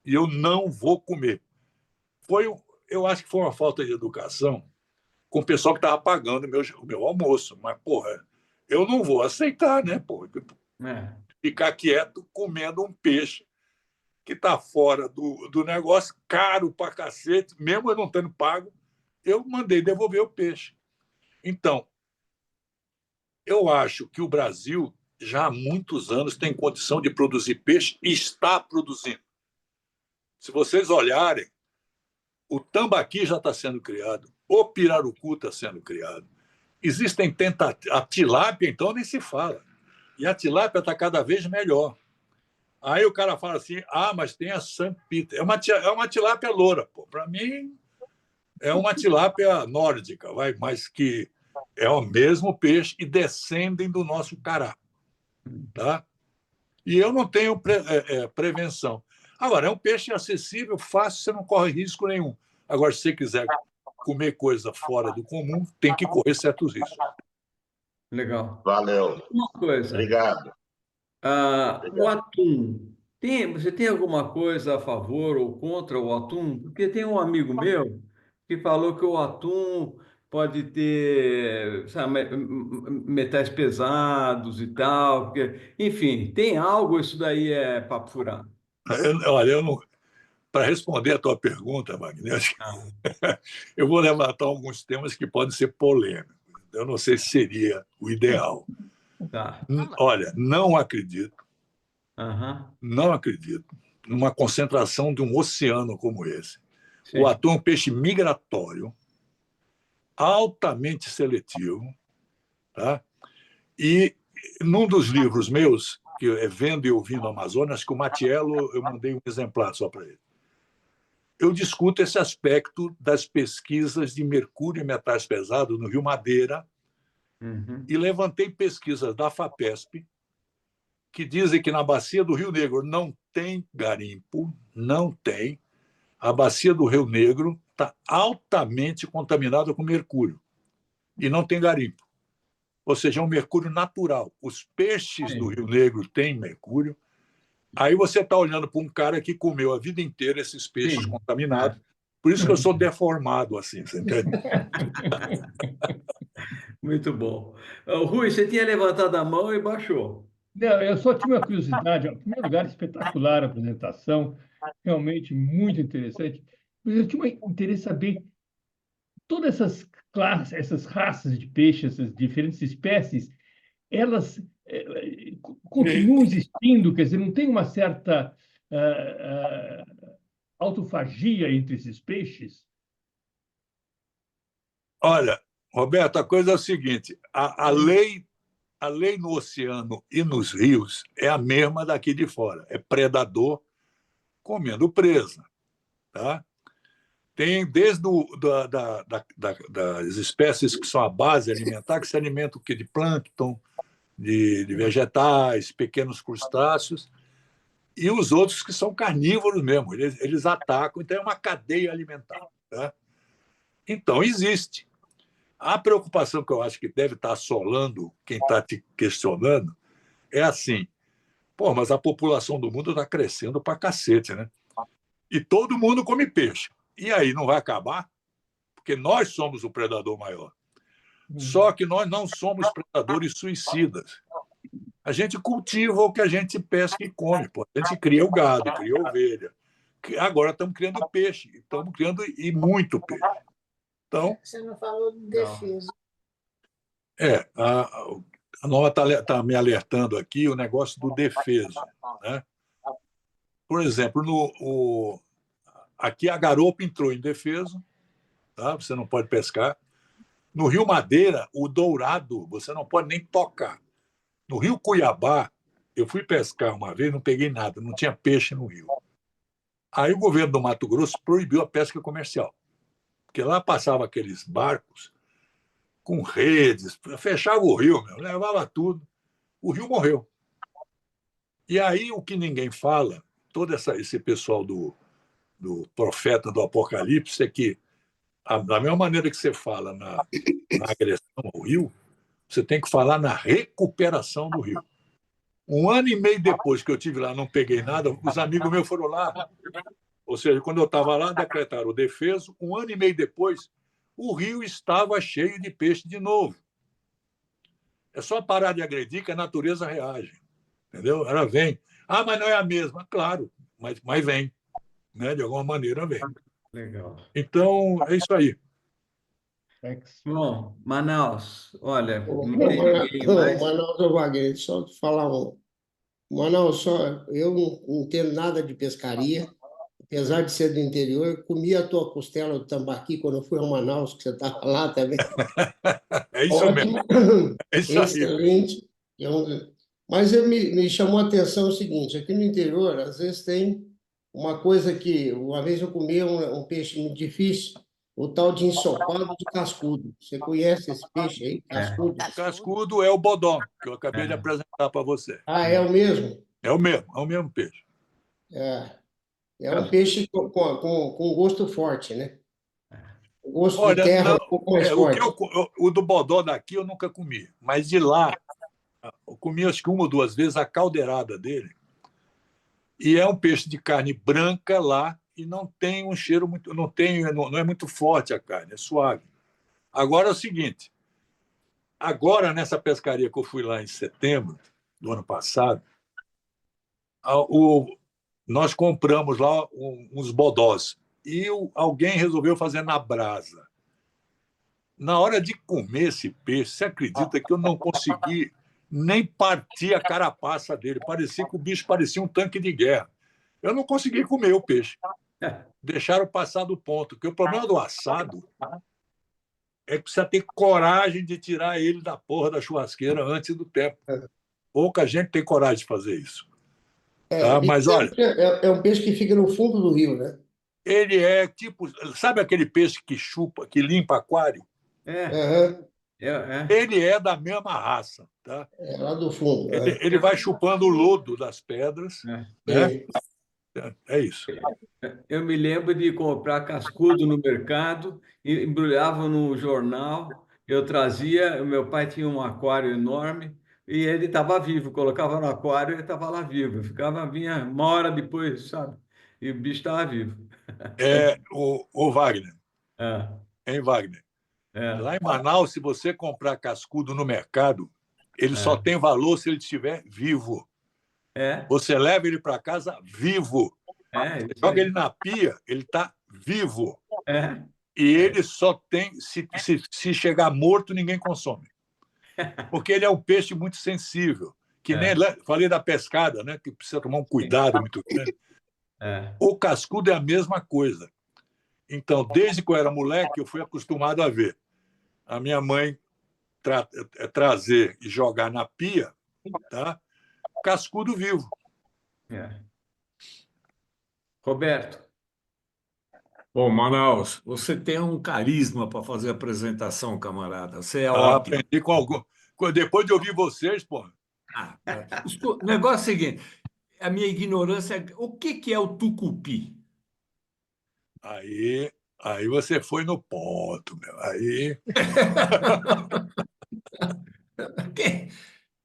e eu não vou comer. Eu acho que foi uma falta de educação com o pessoal que estava pagando o meu almoço. Mas, porra, eu não vou aceitar, né, porra? É. Ficar quieto comendo um peixe que está fora do negócio, caro pra cacete, mesmo eu não tendo pago, eu mandei devolver o peixe. Então, eu acho que o Brasil, já há muitos anos, tem condição de produzir peixe e está produzindo. Se vocês olharem, o tambaqui já está sendo criado, o pirarucu está sendo criado. Existem tentativas. A tilápia, então, nem se fala. E a tilápia está cada vez melhor. Aí o cara fala assim: ah, mas tem a Sampita. É uma tilápia loura, pô. Para mim, é uma tilápia nórdica, mas que é o mesmo peixe e descendem do nosso cará. Tá? E eu não tenho prevenção. Agora, é um peixe acessível, fácil, você não corre risco nenhum. Agora, se você quiser comer coisa fora do comum, tem que correr certos riscos. Legal. Valeu. Uma coisa, Obrigado. o atum. Você tem alguma coisa a favor ou contra o atum? Porque tem um amigo meu que falou que o atum pode ter, sabe, metais pesados e tal. Enfim, tem algo, isso daí é papo furado. Olha, para responder a tua pergunta, Wagner, Ah, eu vou levantar alguns temas que podem ser polêmicos. Eu não sei se seria o ideal. tá. Olha, Aham, não acredito numa concentração de um oceano como esse. O sim. atum é um peixe migratório, altamente seletivo, tá? E num dos livros meus, que é Vendo e Ouvindo Amazonas, que o Matiello, eu mandei um exemplar só para ele. Eu discuto esse aspecto das pesquisas de mercúrio e metais pesados no Rio Madeira Uhum. e levantei pesquisas da FAPESP que dizem que na bacia do Rio Negro não tem garimpo, não tem. A bacia do Rio Negro está altamente contaminada com mercúrio e não tem garimpo. Ou seja, é um mercúrio natural. Os peixes do Sim. Rio Negro têm mercúrio. Aí você está olhando para um cara que comeu a vida inteira esses peixes Sim. contaminados. Por isso que eu sou deformado assim, você entende? Muito bom. Rui, você tinha levantado a mão e baixou. Não, eu só tinha uma curiosidade. Ó. Em primeiro lugar, espetacular a apresentação, realmente muito interessante. Mas eu tinha um interesse em saber todas essas classes, essas raças de peixes, essas diferentes espécies, elas continuam existindo, quer dizer, não tem uma certa autofagia entre esses peixes? Olha, Roberto, a coisa é o seguinte: a lei no oceano e nos rios é a mesma daqui de fora. É predador comendo presa. Tá? Tem desde das espécies que são a base alimentar, que se alimentam de plâncton, de vegetais, pequenos crustáceos, e os outros que são carnívoros mesmo. Eles atacam, então é uma cadeia alimentar. Tá? Então, existe. A preocupação que eu acho que deve estar assolando quem está te questionando é assim: pô, mas a população do mundo está crescendo para cacete, né? E todo mundo come peixe. E aí, não vai acabar? Porque nós somos o predador maior. Só que nós não somos predadores suicidas. A gente cultiva o que a gente pesca e come. Pô. A gente cria o gado, cria a ovelha. Agora estamos criando peixe. Estamos criando e muito peixe. Então, Você não falou de defesa. A Norma está me alertando aqui o negócio do defeso. Né? Por exemplo, aqui a garopa entrou em defeso, tá? Você não pode pescar. No Rio Madeira, o dourado, você não pode nem tocar. No Rio Cuiabá, eu fui pescar uma vez, não peguei nada, não tinha peixe no rio. Aí o governo do Mato Grosso proibiu a pesca comercial, porque lá passavam aqueles barcos com redes, fechava o rio, levava tudo. O rio morreu. E aí o que ninguém fala, todo esse pessoal do profeta do Apocalipse, é que da mesma maneira que você fala na agressão ao rio, você tem que falar na recuperação do rio. Um ano e meio depois que eu estive lá, não peguei nada, os amigos meus foram lá. Ou seja, quando eu estava lá, decretaram o defeso. Um ano e meio depois, o rio estava cheio de peixe de novo. É só parar de agredir que a natureza reage. Entendeu? Ela vem. Ah, mas não é a mesma. Claro, mas vem. Né? De alguma maneira vem. Legal. Então, é isso aí. Bom, Manaus, olha, Ô, não tem ninguém mais. Manaus, ô Wagner, só te falar um. Manaus, eu não entendo nada de pescaria, apesar de ser do interior, comi a tua costela do tambaqui quando eu fui a Manaus, que você estava lá também. É isso mesmo. Ótimo, É isso aí. excelente. Mas me chamou a atenção o seguinte, aqui no interior, às vezes tem uma coisa que, uma vez eu comi um peixe muito difícil, o tal de ensopado de cascudo. Você conhece esse peixe aí, cascudo? Cascudo é o bodó, que eu acabei de apresentar para você. Ah, é o mesmo? É o mesmo peixe. É um peixe com gosto forte, né? O gosto de Olha, terra é não, um pouco mais o, que forte. o do bodó daqui eu nunca comi, mas de lá eu comi acho que uma ou duas vezes a caldeirada dele. E é um peixe de carne branca lá e não tem um cheiro muito, não é muito forte a carne, é suave. Agora é o seguinte, agora nessa pescaria que eu fui lá em setembro do ano passado, nós compramos lá uns bodós e alguém resolveu fazer na brasa. Na hora de comer esse peixe, você acredita que eu não consegui nem partir a carapaça dele? Parecia que o bicho parecia um tanque de guerra. Eu não consegui comer o peixe. Deixaram passar do ponto. Porque o problema do assado é que precisa ter coragem de tirar ele da porra da churrasqueira antes do tempo. Pouca gente tem coragem de fazer isso. Tá? Mas, olha, É um peixe que fica no fundo do rio, né? ele é tipo... Sabe aquele peixe que chupa, que limpa aquário? Aham, Ele é da mesma raça. Tá? é lá do fundo. Ele vai chupando o lodo das pedras. Né? É isso. Eu me lembro de comprar cascudo no mercado, embrulhava no jornal, eu trazia, o meu pai tinha um aquário enorme e ele estava vivo, colocava no aquário e ele estava lá vivo. Eu ficava, vinha uma hora depois, sabe? E o bicho estava vivo. O Wagner, É, hein, Wagner? é, Lá em Manaus, se você comprar cascudo no mercado, ele só é. tem valor se ele estiver vivo. É, Você leva ele para casa vivo. isso Joga aí. ele na pia, ele está vivo. É, E ele só tem... Se chegar morto, ninguém consome. Porque ele é um peixe muito sensível. Que nem falei da pescada, né? Que precisa tomar um cuidado muito grande. O cascudo é a mesma coisa. Então, desde que eu era moleque, eu fui acostumado a ver a minha mãe trazer e jogar na pia, tá? Cascudo vivo. Roberto, Bom, Manaus, você tem um carisma para fazer apresentação, camarada. Você é ótimo. Aprendi com algum. Depois de ouvir vocês, pô. O negócio é o seguinte: a minha ignorância, o que é o tucupi? Aí você foi no ponto, meu. Aí.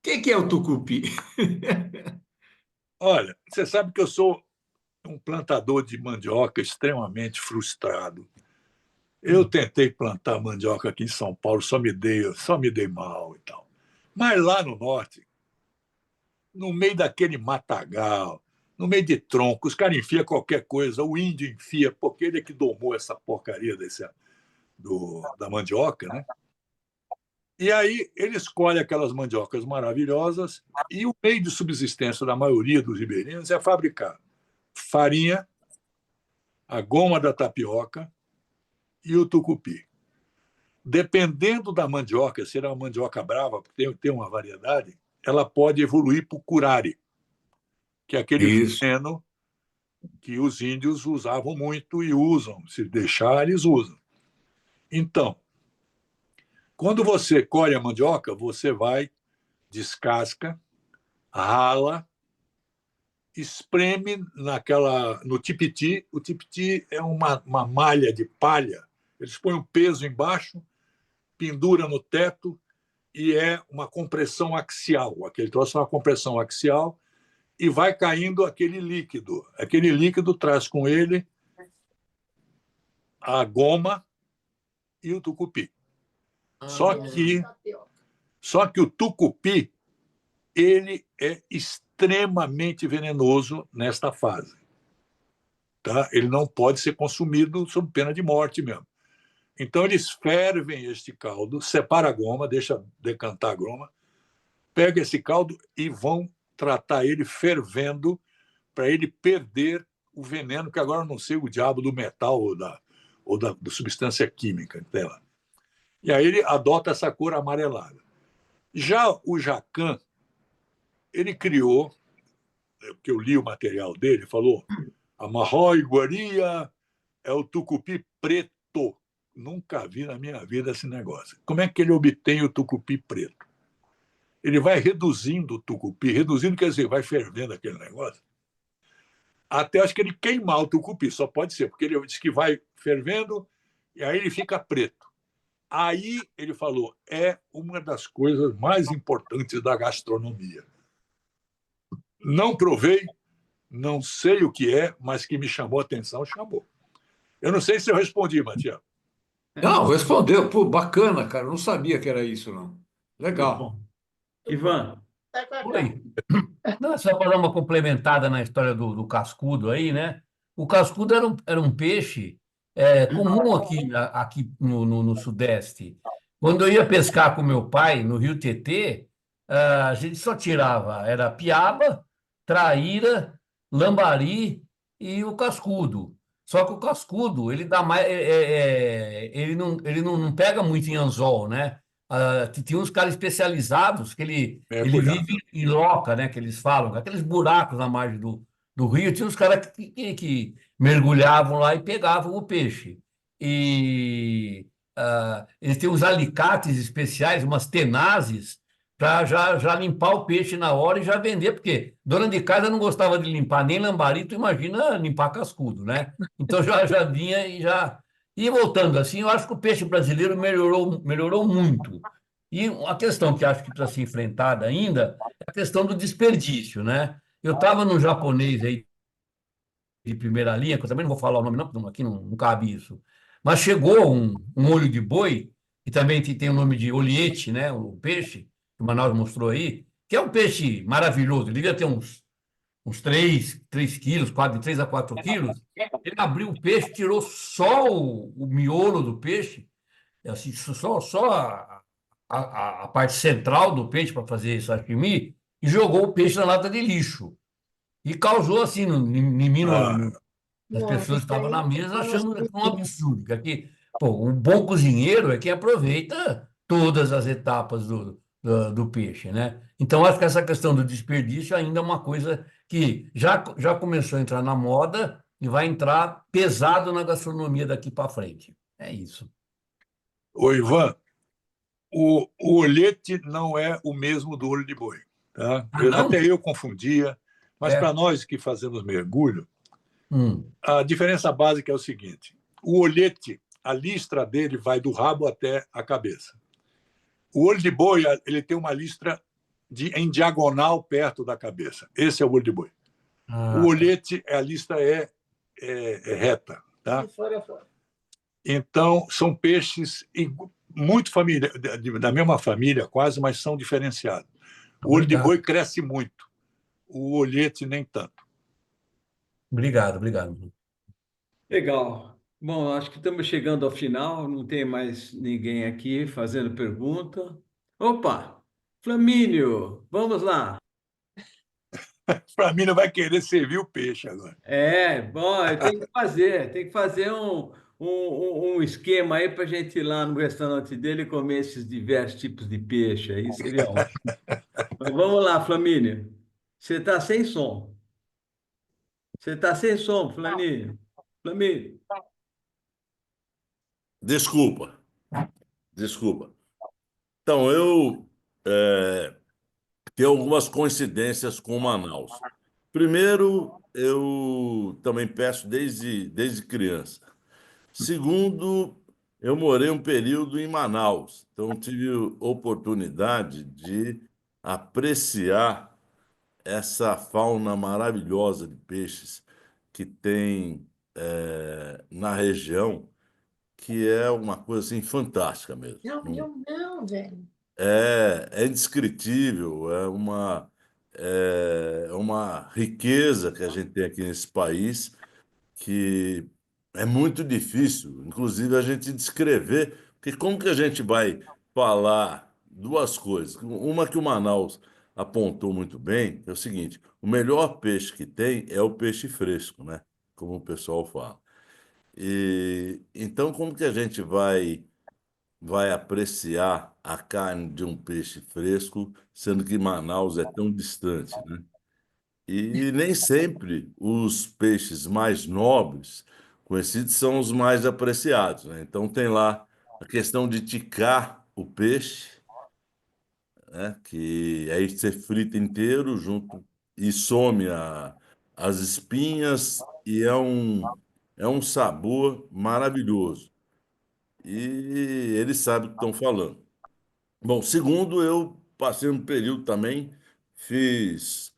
Que é o tucupi? Olha, você sabe que eu sou um plantador de mandioca extremamente frustrado. Eu tentei plantar mandioca aqui em São Paulo, só me dei mal e tal. Mas lá no norte, no meio daquele matagal, no meio de tronco, os caras enfiam qualquer coisa, o índio enfia, porque ele é que domou essa porcaria da mandioca, né? E aí ele escolhe aquelas mandiocas maravilhosas e o meio de subsistência da maioria dos ribeirinhos é fabricar farinha, a goma da tapioca e o tucupi. Dependendo da mandioca, se ela é uma mandioca brava, porque tem uma variedade, ela pode evoluir para o curare, que é aquele veneno que os índios usavam muito e usam. Se deixar, eles usam. Então, quando você colhe a mandioca, você vai, descasca, rala, espreme no tipiti. O tipiti é uma malha de palha. Eles põem um peso embaixo, pendura no teto e é uma compressão axial. Aquele troço é uma compressão axial e vai caindo aquele líquido. Aquele líquido traz com ele a goma e o tucupi. Só que o tucupi ele é extremamente venenoso nesta fase. Tá? Ele não pode ser consumido sob pena de morte mesmo. Então, eles fervem este caldo, separa a goma, deixa decantar a goma, pega esse caldo e vão tratar ele fervendo para ele perder o veneno, que agora eu não sei o diabo do metal ou da substância química. Dela. E aí ele adota essa cor amarelada. Já o Jacan, ele criou, porque eu li o material dele, falou a marró iguaria é o tucupi preto. Nunca vi na minha vida esse negócio. Como é que ele obtém o tucupi preto? Ele vai reduzindo o tucupi, reduzindo quer dizer, vai fervendo aquele negócio, até acho que ele queimar o tucupi, só pode ser, porque ele diz que vai fervendo e aí ele fica preto. Aí ele falou, é uma das coisas mais importantes da gastronomia. Não provei, não sei o que é, mas que me chamou a atenção, chamou. Eu não sei se eu respondi, Matias. Não, respondeu. Pô, bacana, cara. Eu não sabia que era isso, não. Legal. Bom. Ivan, Oi. Não, só para dar uma complementada na história do cascudo aí, né? O cascudo era um peixe comum aqui no Sudeste. Quando eu ia pescar com meu pai no Rio Tietê, a gente só tirava, era piaba, traíra, lambari e o cascudo. Só que o cascudo, ele dá mais, ele não pega muito em anzol, né? Tinha uns caras especializados que ele vive em loca, né? Que eles falam, aqueles buracos na margem do rio. Tinha uns caras que mergulhavam lá e pegavam o peixe. E eles têm uns alicates especiais, umas tenazes, para já limpar o peixe na hora e já vender, porque dona de casa não gostava de limpar nem lambari, tu imagina limpar cascudo, né? Então já vinha e já. E voltando assim, eu acho que o peixe brasileiro melhorou muito. E a questão que acho que precisa ser enfrentada ainda é a questão do desperdício, né? Eu estava no japonês aí de primeira linha, que eu também não vou falar o nome, não, porque aqui não cabe isso. Mas chegou um olho de boi, que também tem o nome de oliete, né? O peixe, que o Manaus mostrou aí, que é um peixe maravilhoso. Ele devia ter uns 3 quilos, de 3 a 4 quilos. Ele abriu o peixe, tirou só o miolo do peixe, assim, só a parte central do peixe para fazer sashimi, e jogou o peixe na lata de lixo. E causou, assim, em mim, as pessoas que estavam na mesa achando um absurdo. Que aqui, pô, um bom cozinheiro é quem aproveita todas as etapas do peixe, né? Então, acho que essa questão do desperdício ainda é uma coisa que já começou a entrar na moda e vai entrar pesado na gastronomia daqui para frente. É isso. Ô, Ivan, o olhete não é o mesmo do olho de boi. Tá? Até eu confundia, mas para nós que fazemos mergulho, a diferença básica é o seguinte: o olhete, a listra dele vai do rabo até a cabeça. O olho de boi ele tem uma listra em diagonal perto da cabeça. Esse é o olho de boi. O olhete, a listra é reta. Tá? Então, são peixes muito da mesma família, quase, mas são diferenciados. O olho de boi cresce muito, o olhete nem tanto. Obrigado. legal. Bom, acho que estamos chegando ao final, não tem mais ninguém aqui fazendo pergunta. Opa, Flamínio, vamos lá. Para mim, não vai querer servir o peixe agora. Bom, tem que fazer um esquema aí para a gente ir lá no restaurante dele e comer esses diversos tipos de peixe aí, seria ótimo. Mas vamos lá, Flamínio. Você está sem som. Flamínio. Flamínio. Desculpa. Então, eu tenho algumas coincidências com Manaus. Primeiro, eu também peço desde criança. Segundo, eu morei um período em Manaus, então tive oportunidade de apreciar essa fauna maravilhosa de peixes que tem na região, que é uma coisa assim, fantástica mesmo. Não, eu não, velho. É indescritível, é uma riqueza que a gente tem aqui nesse país que é muito difícil, inclusive, a gente descrever, porque como que a gente vai falar duas coisas? Uma que o Manaus apontou muito bem é o seguinte: o melhor peixe que tem é o peixe fresco, né? Como o pessoal fala. E então, como que a gente vai apreciar a carne de um peixe fresco, sendo que Manaus é tão distante, né? E nem sempre os peixes mais nobres conhecidos são os mais apreciados, né? Então tem lá a questão de ticar o peixe, né? Que aí você frita inteiro junto e some as espinhas e é um sabor maravilhoso. E eles sabem o que estão falando. Bom, segundo, eu passei um período também, fiz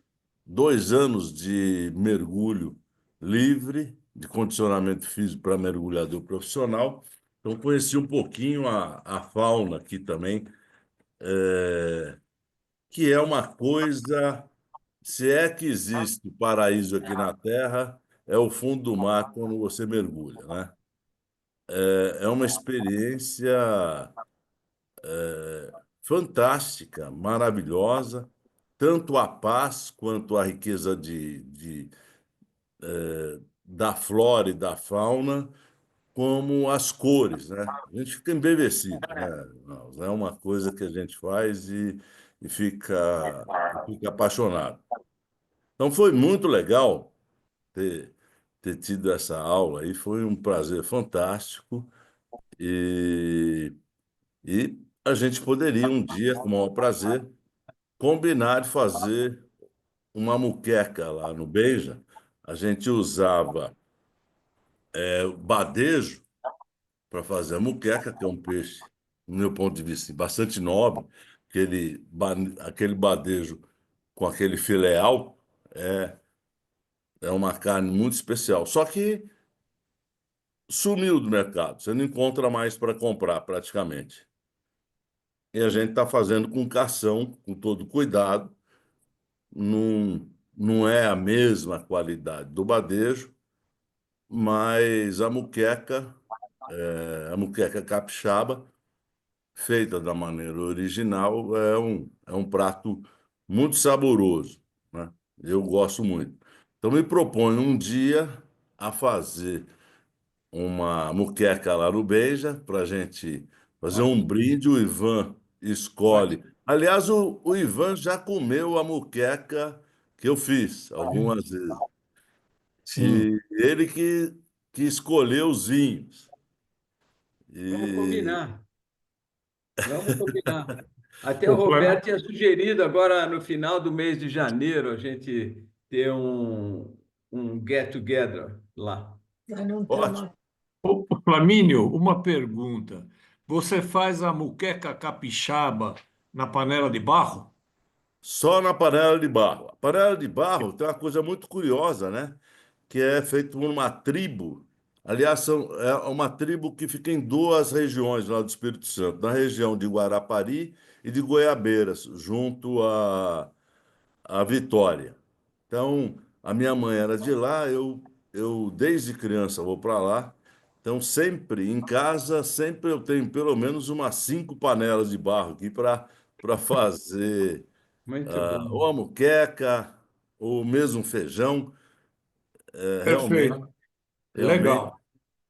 2 anos de mergulho livre, de condicionamento físico para mergulhador profissional. Então, conheci um pouquinho a fauna aqui também, que é uma coisa, se é que existe paraíso aqui na Terra, é o fundo do mar quando você mergulha, né? É uma experiência fantástica, maravilhosa, tanto a paz quanto a riqueza da flora e da fauna, como as cores, né? A gente fica embevecido, né? É uma coisa que a gente faz e fica apaixonado. Então foi muito legal ter tido essa aula aí, foi um prazer fantástico e, e a gente poderia um dia, com o maior prazer, combinar de fazer uma muqueca lá no Beija. A gente usava badejo para fazer a muqueca, que é um peixe, no meu ponto de vista, bastante nobre. Aquele badejo com aquele filé alto é uma carne muito especial. Só que sumiu do mercado, você não encontra mais para comprar praticamente. E a gente está fazendo com cação, com todo cuidado. Não é a mesma qualidade do badejo, mas a muqueca capixaba, feita da maneira original, é um prato muito saboroso, né? Eu gosto muito. Então, me proponho um dia a fazer uma muqueca lá no Beija, para a gente fazer um Ótimo, brinde. O Ivan escolhe. ótimo. Aliás, o Ivan já comeu a muqueca que eu fiz algumas vezes. Sim. E ele que escolheu os vinhos. Vamos E combinar. Vamos combinar. Até o O Roberto tinha sugerido agora no final do mês de janeiro a gente ter um get together lá. Já não ótimo. estamos. Ô, Flamínio, uma pergunta. Você faz a muqueca capixaba na panela de barro? Só na panela de barro. A panela de barro tem uma coisa muito curiosa, né? Que é feito por uma tribo. Aliás, é uma tribo que fica em duas regiões lá do Espírito Santo, na região de Guarapari e de Goiabeiras, junto a Vitória. Então, a minha mãe era de lá, eu desde criança vou para lá. Então, sempre em casa, sempre eu tenho pelo menos umas 5 panelas de barro aqui para fazer Muito bom. ou a moqueca, ou mesmo feijão. Realmente, Perfeito. realmente Legal.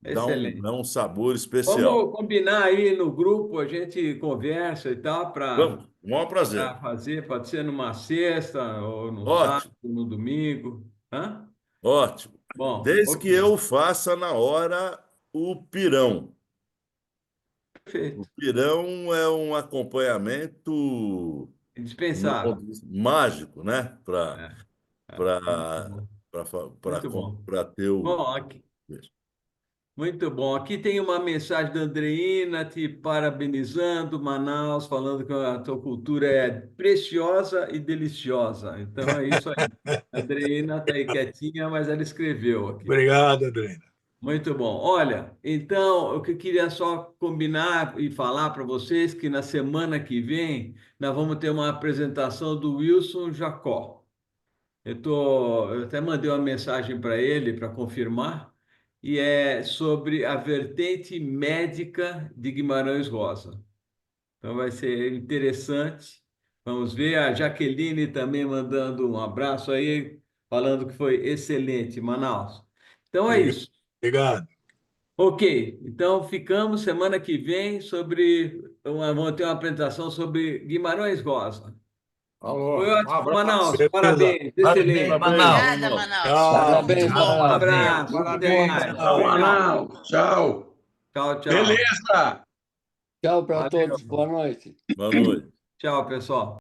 dá Excelente. um sabor especial. Vamos combinar aí no grupo, a gente conversa e tal, para Vamos, um maior prazer. fazer, pode ser numa sexta, ou no sábado, Ótimo, no domingo. Hã? ótimo. Bom, Desde que ok. eu faça na hora o pirão. O Perfeito. pirão é um acompanhamento, do meu ponto Indispensável. de vista, mágico, né? Para É, é. Muito para bom. para Muito bom. para ter o. Bom, aqui, Muito bom. Aqui tem uma mensagem da Andreina te parabenizando, Manaus, falando que a tua cultura é preciosa e deliciosa. Então é isso aí. A Andreina está aí quietinha, mas ela escreveu aqui. Obrigado, Andreina. Muito bom. Olha, então, o que eu queria só combinar e falar para vocês que na semana que vem nós vamos ter uma apresentação do Wilson Jacó. Eu até mandei uma mensagem para ele para confirmar, e é sobre a vertente médica de Guimarães Rosa. Então vai ser interessante. Vamos ver a Jaqueline também mandando um abraço aí, falando que foi excelente, Manaus. Então é isso. Obrigado. Ok, então ficamos semana que vem vamos ter uma apresentação sobre Guimarães Rosa. Falou. Foi Um ótimo, abraço. Manaus. Certeza. Parabéns, Parabéns, excelente. Manaus. Obrigada, Manaus. Tchau. Parabéns, Tchau, Um Manaus. abraço, Muito até bom, mais. Tchau, Manaus. Tchau. Tchau, tchau. Beleza. Tchau para Valeu. todos. Boa noite. Boa noite. Tchau, pessoal.